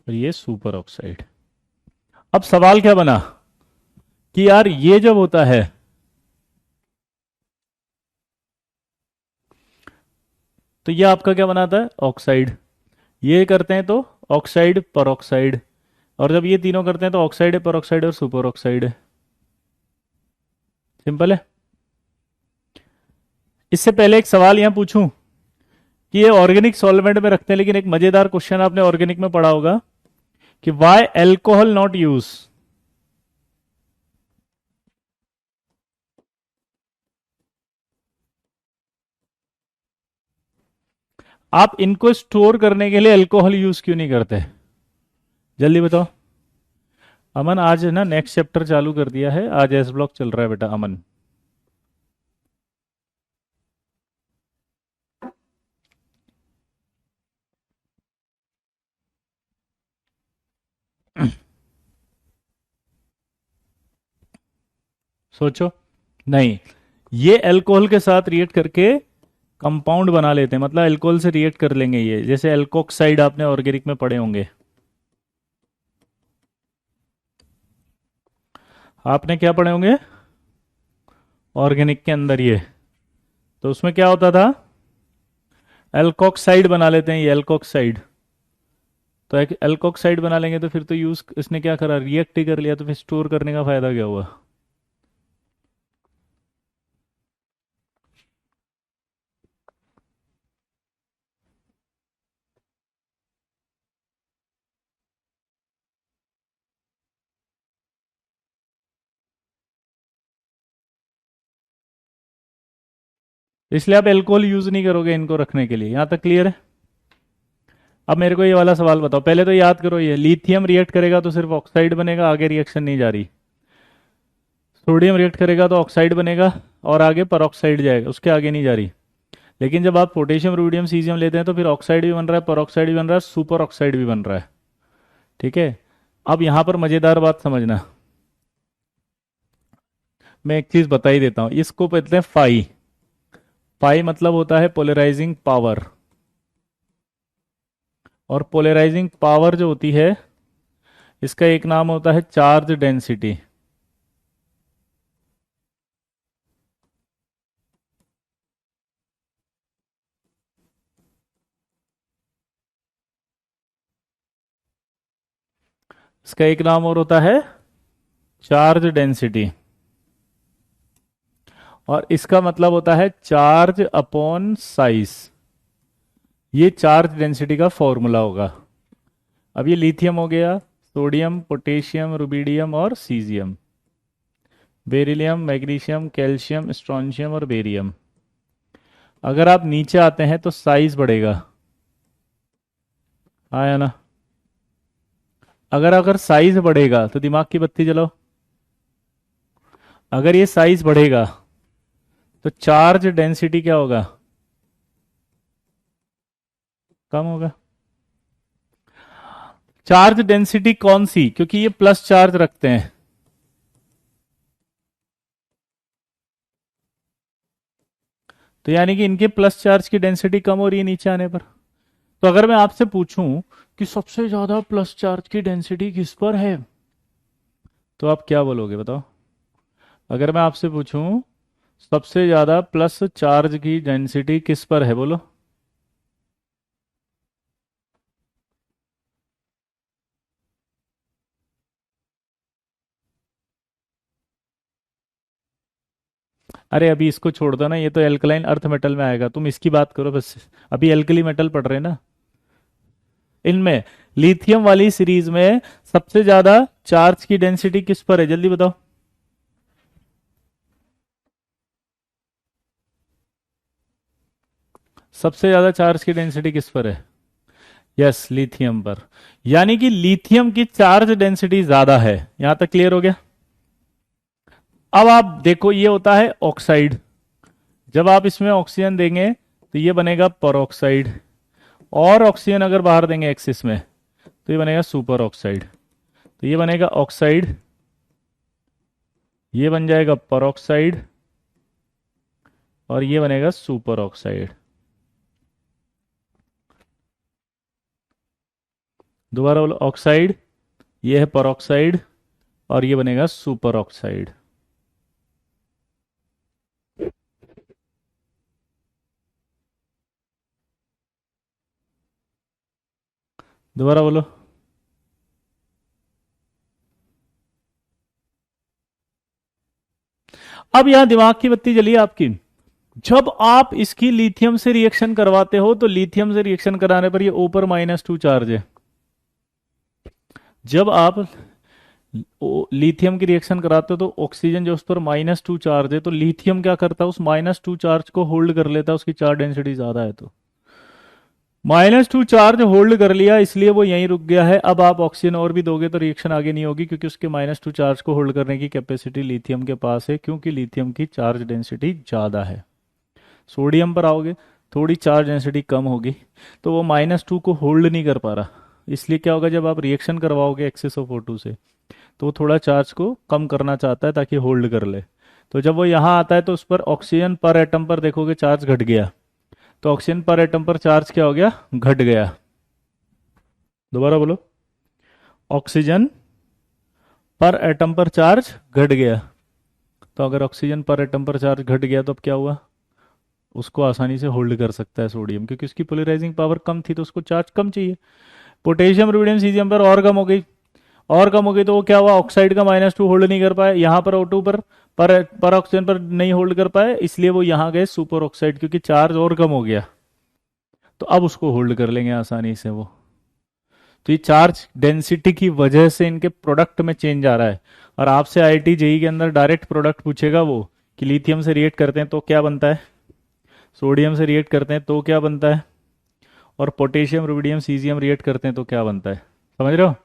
और ये सुपर ऑक्साइड। अब सवाल क्या बना कि यार ये जब होता है तो ये आपका क्या बनाता है, ऑक्साइड। ये करते हैं तो ऑक्साइड परऑक्साइड, और जब ये तीनों करते हैं तो ऑक्साइड है, परऑक्साइड और सुपर ऑक्साइड है। सिंपल है। इससे पहले एक सवाल यहां पूछूं कि ये ऑर्गेनिक सॉल्वेंट में रखते हैं, लेकिन एक मजेदार क्वेश्चन आपने ऑर्गेनिक में पढ़ा होगा कि वाई एल्कोहल नॉट यूज। आप इनको स्टोर करने के लिए अल्कोहल यूज क्यों नहीं करते, जल्दी बताओ। अमन आज है ना नेक्स्ट चैप्टर चालू कर दिया है, आज एस ब्लॉक चल रहा है बेटा अमन। सोचो। नहीं, ये अल्कोहल के साथ रिएक्ट करके कंपाउंड बना लेते हैं, मतलब अल्कोहल से रिएक्ट कर लेंगे ये, जैसे अल्कोक्साइड आपने ऑर्गेनिक में पढ़े होंगे। आपने क्या पढ़े होंगे ऑर्गेनिक के अंदर ये, तो उसमें क्या होता था, एल्कोक्साइड बना लेते हैं, ये एल्कोक्साइड। तो एक एल्कोक्साइड बना लेंगे तो फिर तो यूज इसने क्या करा, रिएक्ट ही कर लिया, तो फिर स्टोर करने का फायदा क्या हुआ। इसलिए आप एल्कोहल यूज नहीं करोगे इनको रखने के लिए, यहां तक क्लियर है। अब मेरे को ये वाला सवाल बताओ, पहले तो याद करो, ये लिथियम रिएक्ट करेगा तो सिर्फ ऑक्साइड बनेगा, आगे रिएक्शन नहीं जा रही। सोडियम रिएक्ट करेगा तो ऑक्साइड बनेगा और आगे परऑक्साइड जाएगा, उसके आगे नहीं जा रही। लेकिन जब आप पोटेशियम, रुबिडियम, सीजियम लेते हैं तो फिर ऑक्साइड भी बन रहा है, परऑक्साइड भी बन रहा है, सुपर ऑक्साइड भी बन रहा है। ठीक है। अब यहां पर मजेदार बात समझना, मैं एक चीज बता ही देता हूं, इसको कहते हैं फाई। फाई मतलब होता है पोलराइजिंग पावर, और पोलराइजिंग पावर जो होती है इसका एक नाम होता है चार्ज डेंसिटी। इसका एक नाम और होता है चार्ज डेंसिटी, और इसका मतलब होता है चार्ज अपॉन साइज। ये चार्ज डेंसिटी का फॉर्मूला होगा। अब ये लिथियम हो गया, सोडियम, पोटेशियम, रुबिडियम और caesium, beryllium, magnesium, calcium, strontium और बेरियम। अगर आप नीचे आते हैं तो साइज बढ़ेगा, आया ना। अगर अगर साइज बढ़ेगा तो दिमाग की बत्ती जलाओ, अगर ये साइज बढ़ेगा तो चार्ज डेंसिटी क्या होगा, कम होगा। चार्ज डेंसिटी कौन सी, क्योंकि ये प्लस चार्ज रखते हैं, तो यानी कि इनके प्लस चार्ज की डेंसिटी कम हो रही है नीचे आने पर। तो अगर मैं आपसे पूछूं कि सबसे ज्यादा प्लस चार्ज की डेंसिटी किस पर है, तो आप क्या बोलोगे बताओ। अगर मैं आपसे पूछूं सबसे ज्यादा प्लस चार्ज की डेंसिटी किस पर है, बोलो। अरे अभी इसको छोड़ दो ना, ये तो एल्कलाइन अर्थ मेटल में आएगा, तुम इसकी बात करो बस। अभी एल्कली मेटल पढ़ रहे हैं ना। इनमें लिथियम वाली सीरीज में सबसे ज्यादा चार्ज की डेंसिटी किस पर है, जल्दी बताओ। सबसे ज्यादा चार्ज की डेंसिटी किस पर है? यस, लिथियम पर। यानी कि लिथियम की चार्ज डेंसिटी ज्यादा है। यहां तक क्लियर हो गया? अब आप देखो, ये होता है ऑक्साइड। जब आप इसमें ऑक्सीजन देंगे तो ये बनेगा परऑक्साइड, और ऑक्सीजन अगर बाहर देंगे एक्सिस में तो ये बनेगा सुपर ऑक्साइड। तो ये बनेगा ऑक्साइड, ये बन जाएगा परऑक्साइड, और ये बनेगा सुपर ऑक्साइड। दोबारा बोलो, ऑक्साइड, ये है परऑक्साइड, और ये बनेगा सुपर ऑक्साइड। दोबारा बोलो। अब यहां दिमाग की बत्ती जली आपकी। जब आप इसकी लिथियम से रिएक्शन करवाते हो तो लिथियम से रिएक्शन कराने पर ये ऊपर -2 चार्ज है। जब आप लिथियम की रिएक्शन कराते हो तो ऑक्सीजन जो उस पर -2 चार्ज है, तो लिथियम क्या करता है, उस -2 चार्ज को होल्ड कर लेता है, उसकी चार्ज डेंसिटी ज्यादा है। तो -2 चार्ज होल्ड कर लिया, इसलिए वो यहीं रुक गया है। अब आप ऑक्सीजन और भी दोगे तो रिएक्शन आगे नहीं होगी, क्योंकि उसके -2 चार्ज को होल्ड करने की कैपेसिटी लिथियम के पास है, क्योंकि लिथियम की चार्ज डेंसिटी ज़्यादा है। सोडियम पर आओगे, थोड़ी चार्ज डेंसिटी कम होगी, तो वो -2 को होल्ड नहीं कर पा रहा। इसलिए क्या होगा, जब आप रिएक्शन करवाओगे एक्सेस ऑफ O2 से, तो वो थोड़ा चार्ज को कम करना चाहता है ताकि होल्ड कर ले। तो जब वो यहाँ आता है तो उस पर ऑक्सीजन पर एटम पर देखोगे चार्ज घट गया। तो ऑक्सीजन पर एटम पर चार्ज क्या हो गया, घट गया। दोबारा बोलो, ऑक्सीजन पर एटम पर चार्ज घट गया। तो अगर ऑक्सीजन पर एटम पर चार्ज घट गया तो अब क्या हुआ, उसको आसानी से होल्ड कर सकता है सोडियम, क्योंकि उसकी पोलराइजिंग पावर कम थी तो उसको चार्ज कम चाहिए। पोटेशियम, रुबिडियम, सीजियम पर और कम हो गई, और कम हो गई, तो वो क्या हुआ, ऑक्साइड का -2 होल्ड नहीं कर पाए, यहाँ पर O2 पर ऑक्सीजन पर नहीं होल्ड कर पाए, इसलिए वो यहाँ गए सुपर ऑक्साइड, क्योंकि चार्ज और कम हो गया। तो अब उसको होल्ड कर लेंगे आसानी से वो। तो ये चार्ज डेंसिटी की वजह से इनके प्रोडक्ट में चेंज आ रहा है। और आपसे IIT JEE के अंदर डायरेक्ट प्रोडक्ट पूछेगा वो, कि लिथियम से रिएक्ट करते हैं तो क्या बनता है, सोडियम से रिएक्ट करते हैं तो क्या बनता है, और पोटेशियम, रुबिडियम, सीजियम रिएक्ट करते हैं तो क्या बनता है। समझ रहे हो?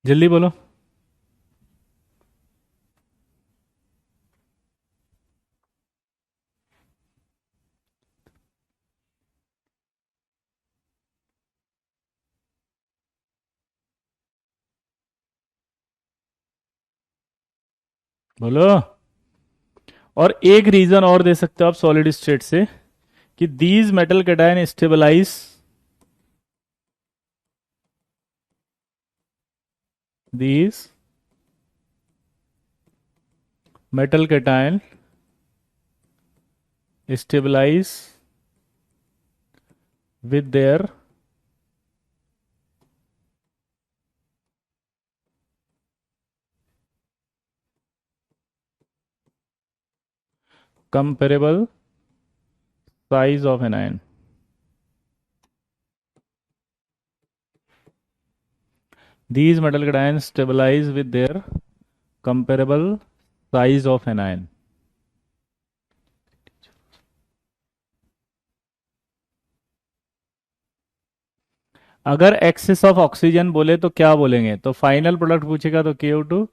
जल्दी बोलो। बोलो। और एक रीजन और दे सकते हो आप सॉलिड स्टेट से, कि these metal cation stabilise, these metal cation stabilize with their comparable size of anion. These metal cations stabilize with their comparable size of anion. अगर एक्सेस ऑफ ऑक्सीजन बोले तो क्या बोलेंगे, तो फाइनल प्रोडक्ट पूछेगा तो KO2,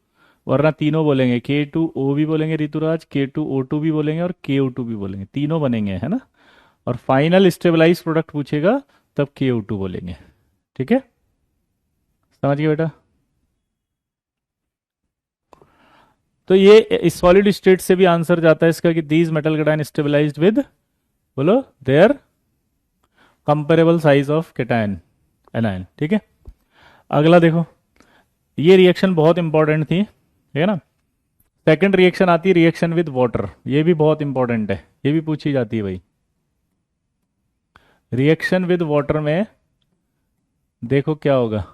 वरना तीनों बोलेंगे, K2O भी बोलेंगे ऋतुराज, K2O2 भी बोलेंगे, और KO2 भी बोलेंगे, तीनों बनेंगे, है ना। और फाइनल स्टेबलाइज प्रोडक्ट पूछेगा तब KO2 बोलेंगे। ठीक है, समझ गए बेटा? तो ये इस सॉलिड स्टेट से भी आंसर जाता है इसका, कि these metal cation stabilised with, बोलो, their comparable size of cation anion. ठीक है, अगला देखो, ये रिएक्शन बहुत इंपॉर्टेंट थी, ठीक है ना। सेकंड रिएक्शन आती है रिएक्शन विद वाटर, ये भी बहुत इंपॉर्टेंट है, ये भी पूछी जाती है भाई। रिएक्शन विद वाटर में देखो क्या होगा।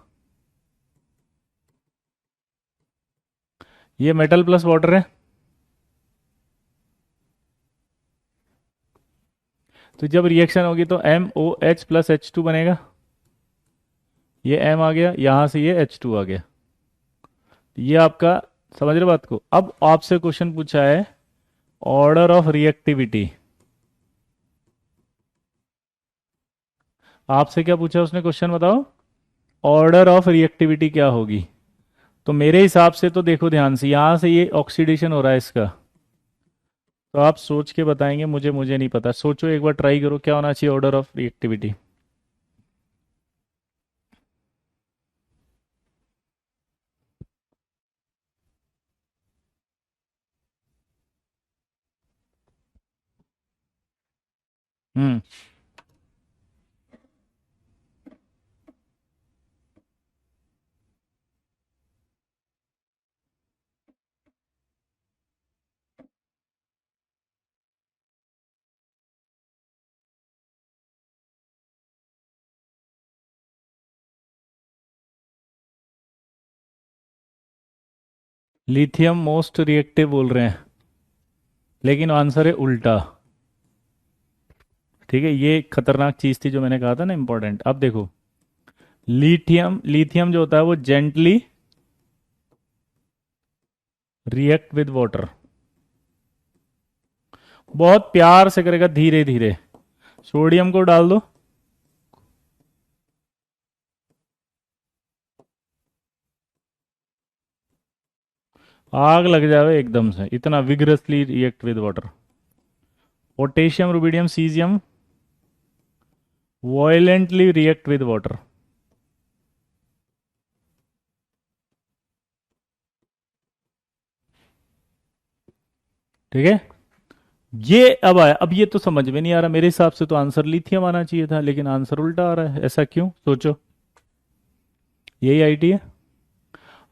ये मेटल प्लस वाटर है, तो जब रिएक्शन होगी तो MOH प्लस H2 बनेगा। ये M आ गया, यहां से ये H2 आ गया। ये आपका, समझ रहे बात को। अब आपसे क्वेश्चन पूछा है ऑर्डर ऑफ रिएक्टिविटी। आपसे क्या पूछा उसने क्वेश्चन, बताओ ऑर्डर ऑफ रिएक्टिविटी क्या होगी। तो मेरे हिसाब से तो देखो ध्यान से, यहां से ये ऑक्सीडेशन हो रहा है इसका, तो आप सोच के बताएंगे, मुझे नहीं पता। सोचो एक बार, ट्राई करो क्या होना चाहिए order of reactivity. Hmm. Lithium most reactive बोल रहे हैं, लेकिन आंसर है उल्टा। ठीक है, ये खतरनाक चीज थी जो मैंने कहा था ना, इंपॉर्टेंट। अब देखो, लिथियम लिथियम जो होता है वो जेंटली रिएक्ट विद वाटर, बहुत प्यार से करेगा, धीरे धीरे। सोडियम को डाल दो, आग लग जावे एकदम से, इतना vigorously react with water. Potassium, rubidium, caesium violently react with water. ठीक है, ये अब आया। अब ये तो समझ में नहीं आ रहा, मेरे हिसाब से तो आंसर लिथियम आना चाहिए था, लेकिन आंसर उल्टा आ रहा है। ऐसा क्यों, सोचो। यही आईटी है,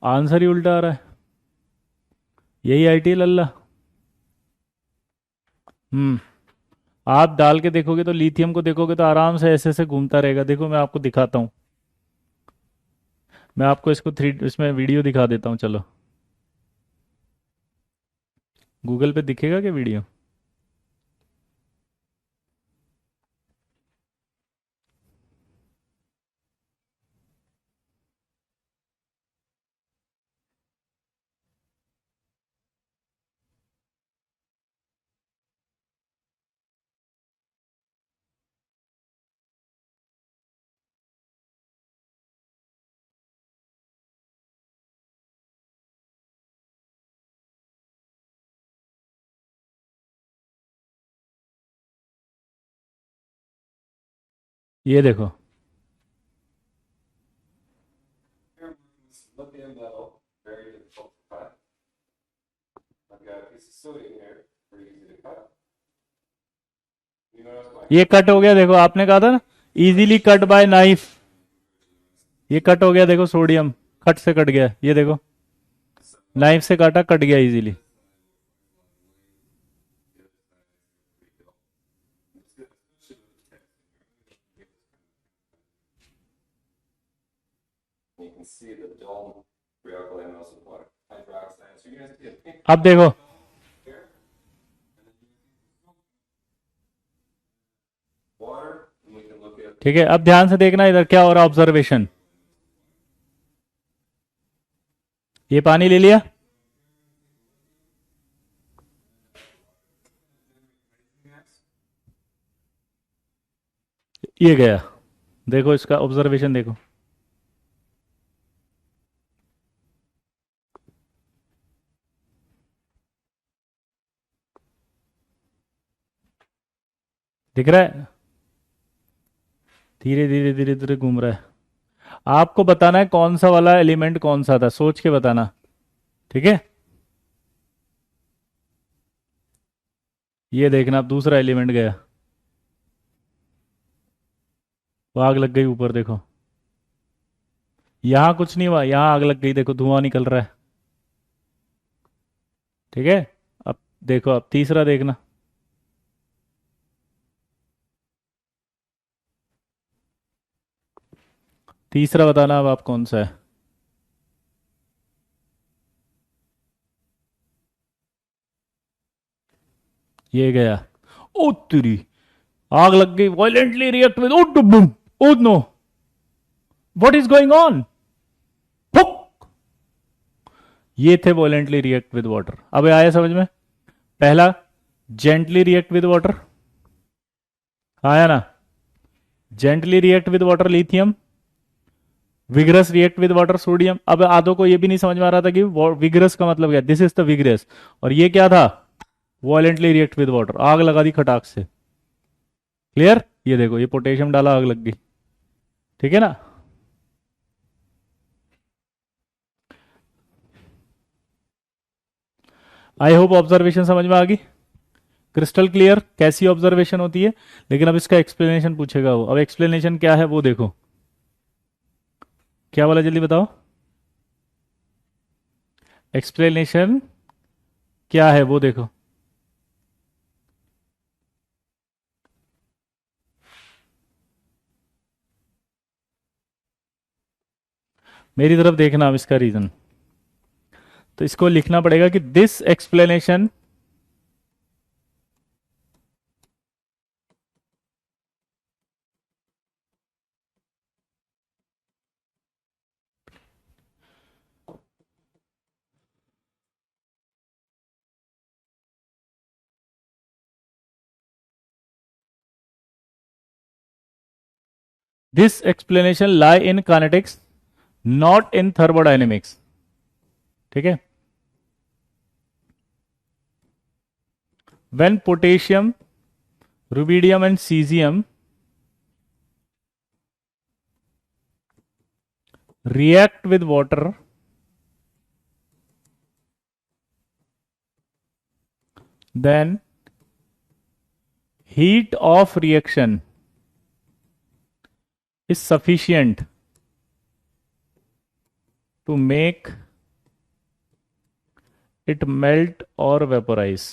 आंसर ही उल्टा आ रहा है। यही आईटी है लल्ला। हम्म। आप डाल के देखोगे तो, लिथियम को देखोगे तो आराम से ऐसे ऐसे घूमता रहेगा। देखो मैं आपको दिखाता हूँ, मैं आपको इसको थ्री इसमें वीडियो दिखा देता हूँ, चलो। गूगल पे दिखेगा क्या वीडियो? ये देखो, ये कट हो गया। देखो आपने कहा था ना, इजीली कट बाय नाइफ। ये कट हो गया, देखो सोडियम खट से कट गया, ये देखो, नाइफ से काटा, कट गया इजीली। अब देखो, ठीक है, अब ध्यान से देखना इधर क्या हो रहा है, ऑब्जर्वेशन। ये पानी ले लिया, ये गया। देखो इसका ऑब्जर्वेशन देखो, दिख रहा है, धीरे धीरे धीरे धीरे घूम रहा है। आपको बताना है कौन सा वाला एलिमेंट कौन सा था, सोच के बताना। ठीक है, ये देखना, अब दूसरा एलिमेंट गया, वो आग लग गई ऊपर, देखो। यहां कुछ नहीं हुआ, यहां आग लग गई, देखो धुआं निकल रहा है। ठीक है, अब देखो, अब तीसरा देखना। तीसरा बताना अब आप कौन सा है। ये गया। ओ तेरी, आग लग गई। Violently react with, oh boom, oh no, what is going on. ये थे वायलेंटली रिएक्ट विद वाटर। अब आया समझ में। पहला जेंटली रिएक्ट विद वाटर, आया ना। Gently react with water lithium, vigorous react with water sodium. अब आधो को ये भी नहीं समझ में आ रहा था कि विग्रस का मतलब क्या, दिस इज द विग्रस। और ये क्या था, वॉलेंटली रिएक्ट विद वाटर, आग लगा दी खटाक से। क्लियर। ये देखो, ये पोटेशियम डाला, आग लग गई। ठीक है ना। आई होप ऑब्जर्वेशन समझ में आ गई, क्रिस्टल क्लियर कैसी ऑब्जर्वेशन होती है। लेकिन अब इसका एक्सप्लेनेशन पूछेगा वो। अब एक्सप्लेनेशन क्या है वो देखो। क्या बोला जल्दी बताओ, एक्सप्लेनेशन क्या है वो देखो। मेरी तरफ देखना अब इसका रीजन। तो इसको लिखना पड़ेगा कि this explanation this explanation lie in kinetics not in thermodynamics. ठीक है। when potassium, rubidium and cesium react with water, then heat of reaction is sufficient to make it melt or vaporize.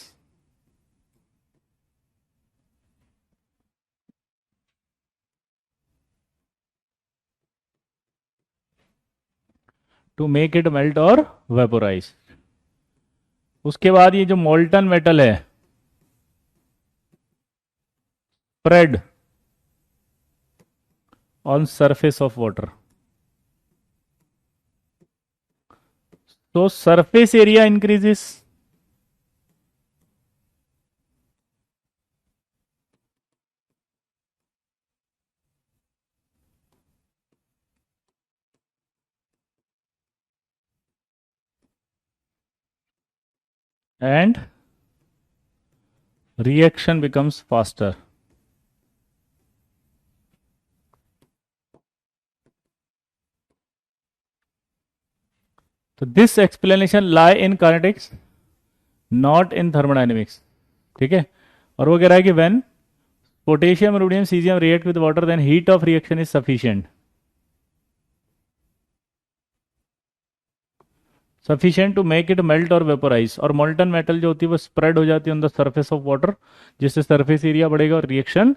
To make it melt or vaporise. उसके बाद ये जो मोल्टन मेटल है, spread on surface of water, तो surface area increases and reaction becomes faster. तो this explanation lie in kinetics not in thermodynamics. ठीक है। और वो कह रहा है कि when potassium, rubidium, caesium react with water then heat of reaction is sufficient, sufficient to make it melt or vaporise. और मोल्टन मेटल जो होती है वो स्प्रेड हो जाती है on the surface of water, जिससे सरफेस एरिया बढ़ेगा और रिएक्शन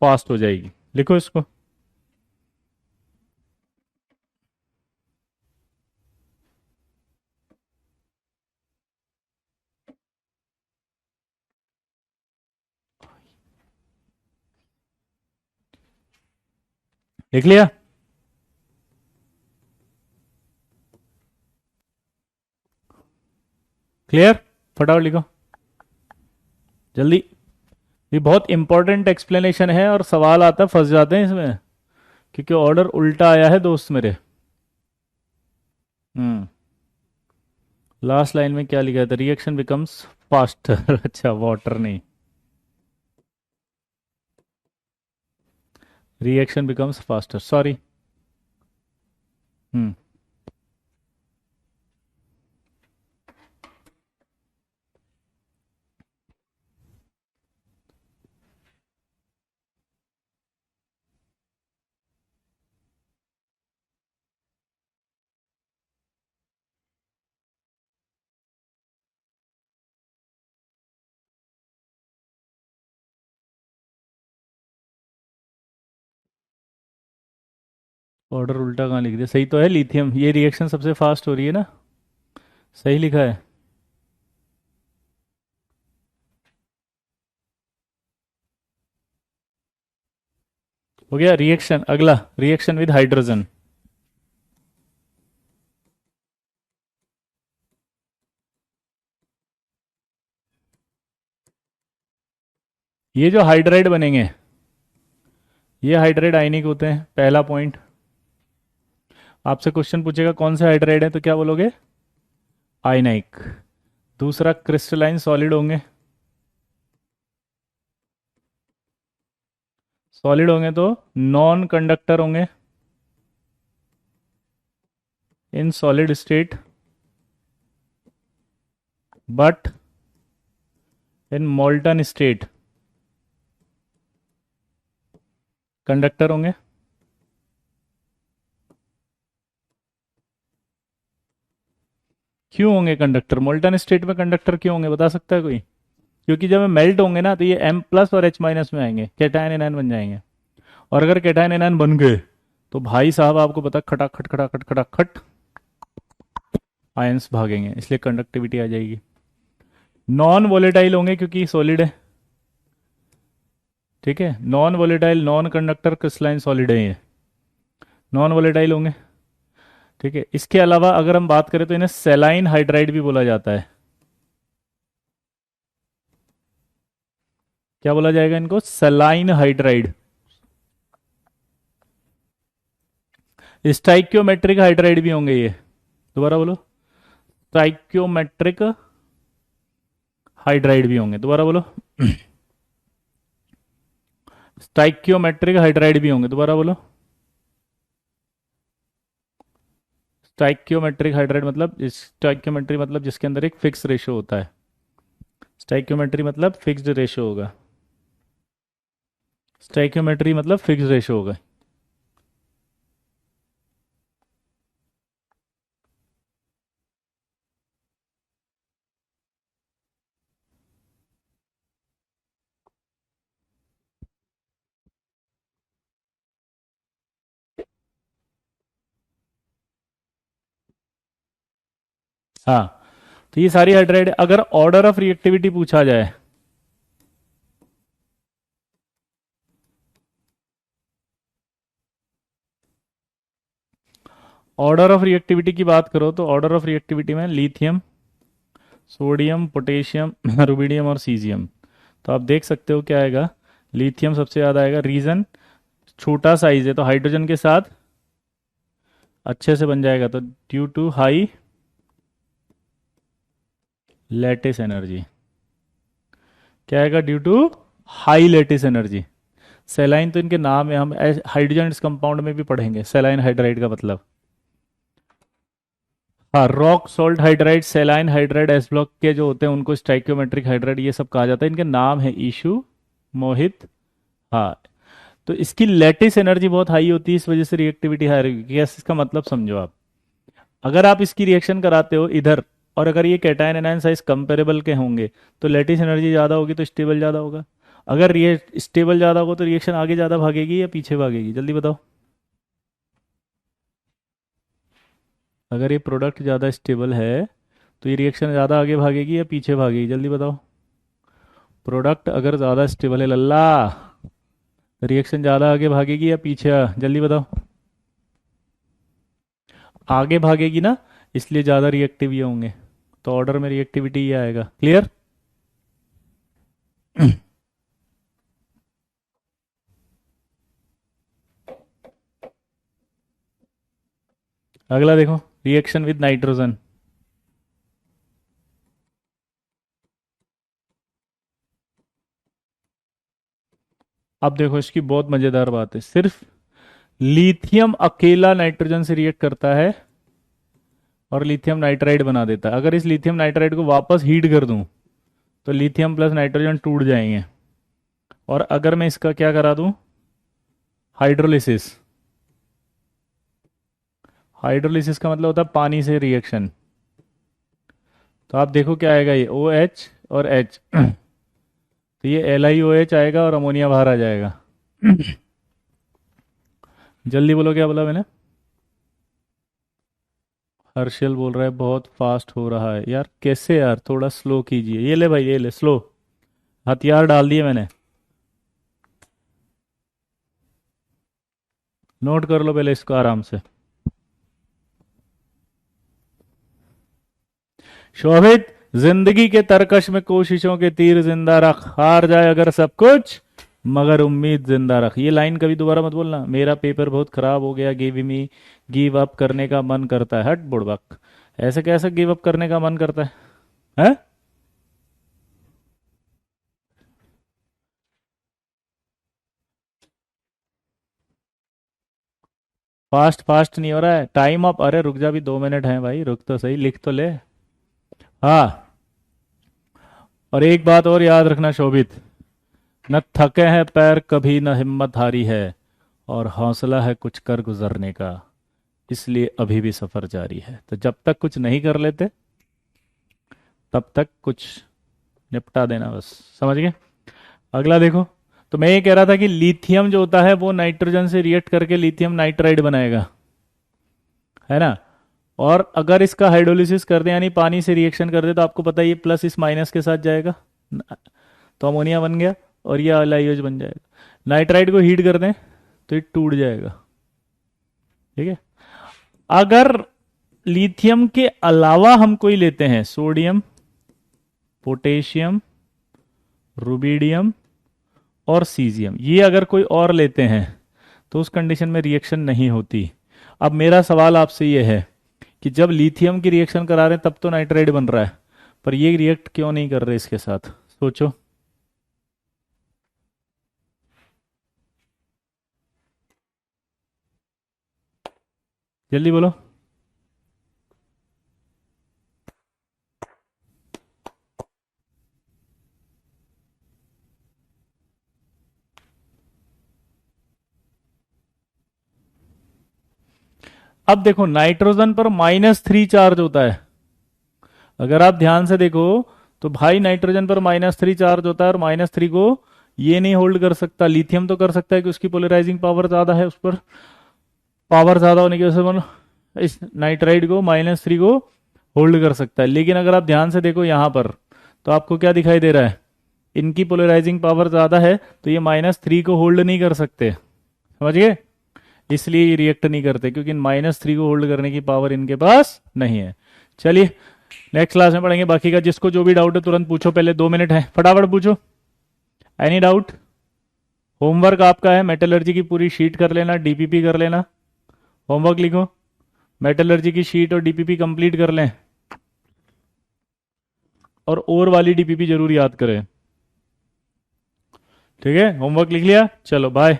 फास्ट हो जाएगी। लिखो इसको। लिख लिया। क्लियर। फटाफट लिखो जल्दी। ये बहुत इंपॉर्टेंट एक्सप्लेनेशन है और सवाल आता है, फंस जाते हैं इसमें, क्योंकि ऑर्डर उल्टा आया है दोस्त मेरे। हम्म। लास्ट लाइन में क्या लिखा था, रिएक्शन बिकम्स फास्टर। अच्छा, वाटर नहीं, रिएक्शन बिकम्स फास्टर, सॉरी। हम्म। ऑर्डर उल्टा कहाँ लिख दिया? सही तो है, लिथियम। ये रिएक्शन सबसे फास्ट हो रही है ना, सही लिखा है। हो गया रिएक्शन। अगला रिएक्शन विद हाइड्रोजन। ये जो हाइड्राइड बनेंगे, ये हाइड्राइड आयनिक होते हैं, पहला पॉइंट। आपसे क्वेश्चन पूछेगा कौन से हाइड्राइड है, तो क्या बोलोगे? आयनाइक। दूसरा, क्रिस्टलाइन सॉलिड होंगे। सॉलिड होंगे तो नॉन कंडक्टर होंगे in solid state, but in molten state conductor होंगे। क्यों होंगे कंडक्टर? मोल्टन स्टेट में कंडक्टर क्यों होंगे, बता सकता है कोई? क्योंकि जब मेल्ट होंगे ना, तो ये M प्लस और H माइनस में आएंगे, कैटायन एनायन बन जाएंगे। और अगर कैटायन एनायन बन गए तो भाई साहब आपको पता, खटाखट खटाखट खटाखट आयंस भागेंगे, इसलिए कंडक्टिविटी आ जाएगी। नॉन वोलेटाइल होंगे क्योंकि सॉलिड है, ठीक है। Non volatile, non conductor, crystalline solid है ये, नॉन वोलेटाइल होंगे, ठीक है। इसके अलावा अगर हम बात करें तो इन्हें सेलाइन हाइड्राइड भी बोला जाता है। क्या बोला जाएगा इनको? सेलाइन हाइड्राइड। स्टाइक्योमेट्रिक हाइड्राइड भी होंगे ये। दोबारा बोलो। स्टाइक्योमेट्रिक हाइड्राइड भी होंगे, दोबारा बोलो। स्टाइक्योमेट्रिक हाइड्राइड भी होंगे, दोबारा बोलो। स्टाइक्योमेट्रिक हाइड्राइड मतलब, स्टाइक्योमेट्री मतलब जिसके अंदर एक फिक्स रेशो होता है। स्टाइक्योमेट्री मतलब फिक्स्ड रेशो होगा। स्टाइक्योमेट्री मतलब फिक्स्ड रेशो होगा। हाँ, तो ये सारी हाइड्राइड। अगर ऑर्डर ऑफ रिएक्टिविटी पूछा जाए, ऑर्डर ऑफ रिएक्टिविटी की बात करो तो ऑर्डर ऑफ रिएक्टिविटी में लिथियम, सोडियम, पोटेशियम, रुबिडियम और सीजियम। तो आप देख सकते हो क्या आएगा। लिथियम सबसे ज़्यादा आएगा, रीजन छोटा साइज है तो हाइड्रोजन के साथ अच्छे से बन जाएगा, तो due to high lattice energy. क्या आएगा? Due to high lattice energy. Saline तो इनके नाम है, हम हाइड्रोजन इस कंपाउंड में भी पढ़ेंगे, सेलाइन हाइड्राइड का मतलब। हाँ, rock salt hydride, सेलाइन hydride, S block के जो होते हैं उनको स्टाइक्योमेट्रिक हाइड्राइड ये सब कहा जाता है। इनके नाम है ईशु, मोहित। हाँ, तो इसकी लैटिस एनर्जी बहुत हाई होती है, इस वजह से रिएक्टिविटी हाई रहेगी। यस, इसका मतलब समझो आप। अगर आप इसकी रिएक्शन कराते हो इधर, और अगर ये कैटायन एनायन साइज कंपेरेबल के होंगे, तो लैटिस एनर्जी ज़्यादा होगी तो स्टेबल ज़्यादा होगा। अगर स्टेबल ज़्यादा होगा तो रिएक्शन आगे ज़्यादा भागेगी या पीछे भागेगी, जल्दी बताओ। अगर ये प्रोडक्ट ज़्यादा स्टेबल है तो ये रिएक्शन ज़्यादा आगे भागेगी या पीछे भागेगी, जल्दी बताओ। प्रोडक्ट अगर ज़्यादा स्टेबल है लल्ला, रिएक्शन ज़्यादा आगे भागेगी या पीछे, जल्दी बताओ। आगे भागेगी ना, इसलिए ज़्यादा रिएक्टिव ये होंगे। तो ऑर्डर में रिएक्टिविटी ये आएगा। क्लियर? अगला देखो, रिएक्शन विद नाइट्रोजन। अब देखो, इसकी बहुत मजेदार बात है। सिर्फ लिथियम अकेला नाइट्रोजन से रिएक्ट करता है और लिथियम नाइट्राइड बना देता है। अगर इस लिथियम नाइट्राइड को वापस हीट कर दूं तो लिथियम प्लस नाइट्रोजन टूट जाएंगे। और अगर मैं इसका क्या करा दूं, हाइड्रोलिसिस। हाइड्रोलिसिस का मतलब होता है पानी से रिएक्शन। तो आप देखो क्या आएगा, ये OH और H। तो ये LiOH आएगा और अमोनिया बाहर आ जाएगा। जल्दी बोलो, क्या बोला मैंने? हर्षल बोल रहा है बहुत फास्ट हो रहा है यार, कैसे यार, थोड़ा स्लो कीजिए। ये ले भाई, ये ले स्लो, हथियार डाल दिए मैंने, नोट कर लो पहले इसको आराम से। शोभित, जिंदगी के तरकश में कोशिशों के तीर जिंदा रख, हार जाए अगर सब कुछ मगर उम्मीद जिंदा रख। ये लाइन कभी दोबारा मत बोलना। मेरा पेपर बहुत खराब हो गया, गिव मी, गिव अप करने का मन करता है। हट बुड़बक, ऐसे कैसे गिव अप करने का मन करता है? हैं? फास्ट फास्ट नहीं हो रहा है, टाइम अप। अरे रुक जा, भी 2 मिनट है भाई, रुक तो सही, लिख तो ले। हाँ, और एक बात और याद रखना शोभित, न थके हैं पैर कभी, न हिम्मत हारी है, और हौसला है कुछ कर गुजरने का, इसलिए अभी भी सफर जारी है। तो जब तक कुछ नहीं कर लेते तब तक कुछ निपटा देना बस, समझ गए? अगला देखो। तो मैं ये कह रहा था कि लिथियम जो होता है वो नाइट्रोजन से रिएक्ट करके लिथियम नाइट्राइड बनाएगा, है ना? और अगर इसका हाइड्रोलिसिस कर दें, यानी पानी से रिएक्शन कर दे, तो आपको पता है ये प्लस इस माइनस के साथ जाएगा, तो अमोनिया बन गया, और ये अलाइज बन जाएगा। नाइट्राइड को हीट कर दें तो ये टूट जाएगा, ठीक है? अगर लिथियम के अलावा हम कोई लेते हैं, सोडियम, पोटेशियम, रुबिडियम और सीजियम, ये अगर कोई और लेते हैं तो उस कंडीशन में रिएक्शन नहीं होती। अब मेरा सवाल आपसे ये है कि जब लिथियम की रिएक्शन करा रहे हैं तब तो नाइट्राइड बन रहा है, पर ये रिएक्ट क्यों नहीं कर रहे इसके साथ? सोचो, जल्दी बोलो। अब देखो, नाइट्रोजन पर -3 चार्ज होता है। अगर आप ध्यान से देखो तो भाई नाइट्रोजन पर -3 चार्ज होता है, और -3 को ये नहीं होल्ड कर सकता। लिथियम तो कर सकता है कि उसकी पोलराइजिंग पावर ज्यादा है, उस पर पावर ज्यादा होने की वजह से इस नाइट्राइड को -3 को होल्ड कर सकता है। लेकिन अगर आप ध्यान से देखो यहाँ पर, तो आपको क्या दिखाई दे रहा है? इनकी पोलराइजिंग पावर ज्यादा है, तो ये -3 को होल्ड नहीं कर सकते, समझ गए? इसलिए ये रिएक्ट नहीं करते, क्योंकि -3 को होल्ड करने की पावर इनके पास नहीं है। चलिए, नेक्स्ट क्लास में पढ़ेंगे बाकी का। जिसको जो भी डाउट है तुरंत पूछो, पहले 2 मिनट है, फटाफट पूछो। Any doubt? होमवर्क आपका है, मेटलर्जी की पूरी शीट कर लेना, डीपीपी कर लेना। होमवर्क लिखो, मेटलर्जी की शीट और डीपीपी कंप्लीट कर लें, और ओर वाली डीपीपी जरूर याद करें। ठीक है, होमवर्क लिख लिया? चलो बाय।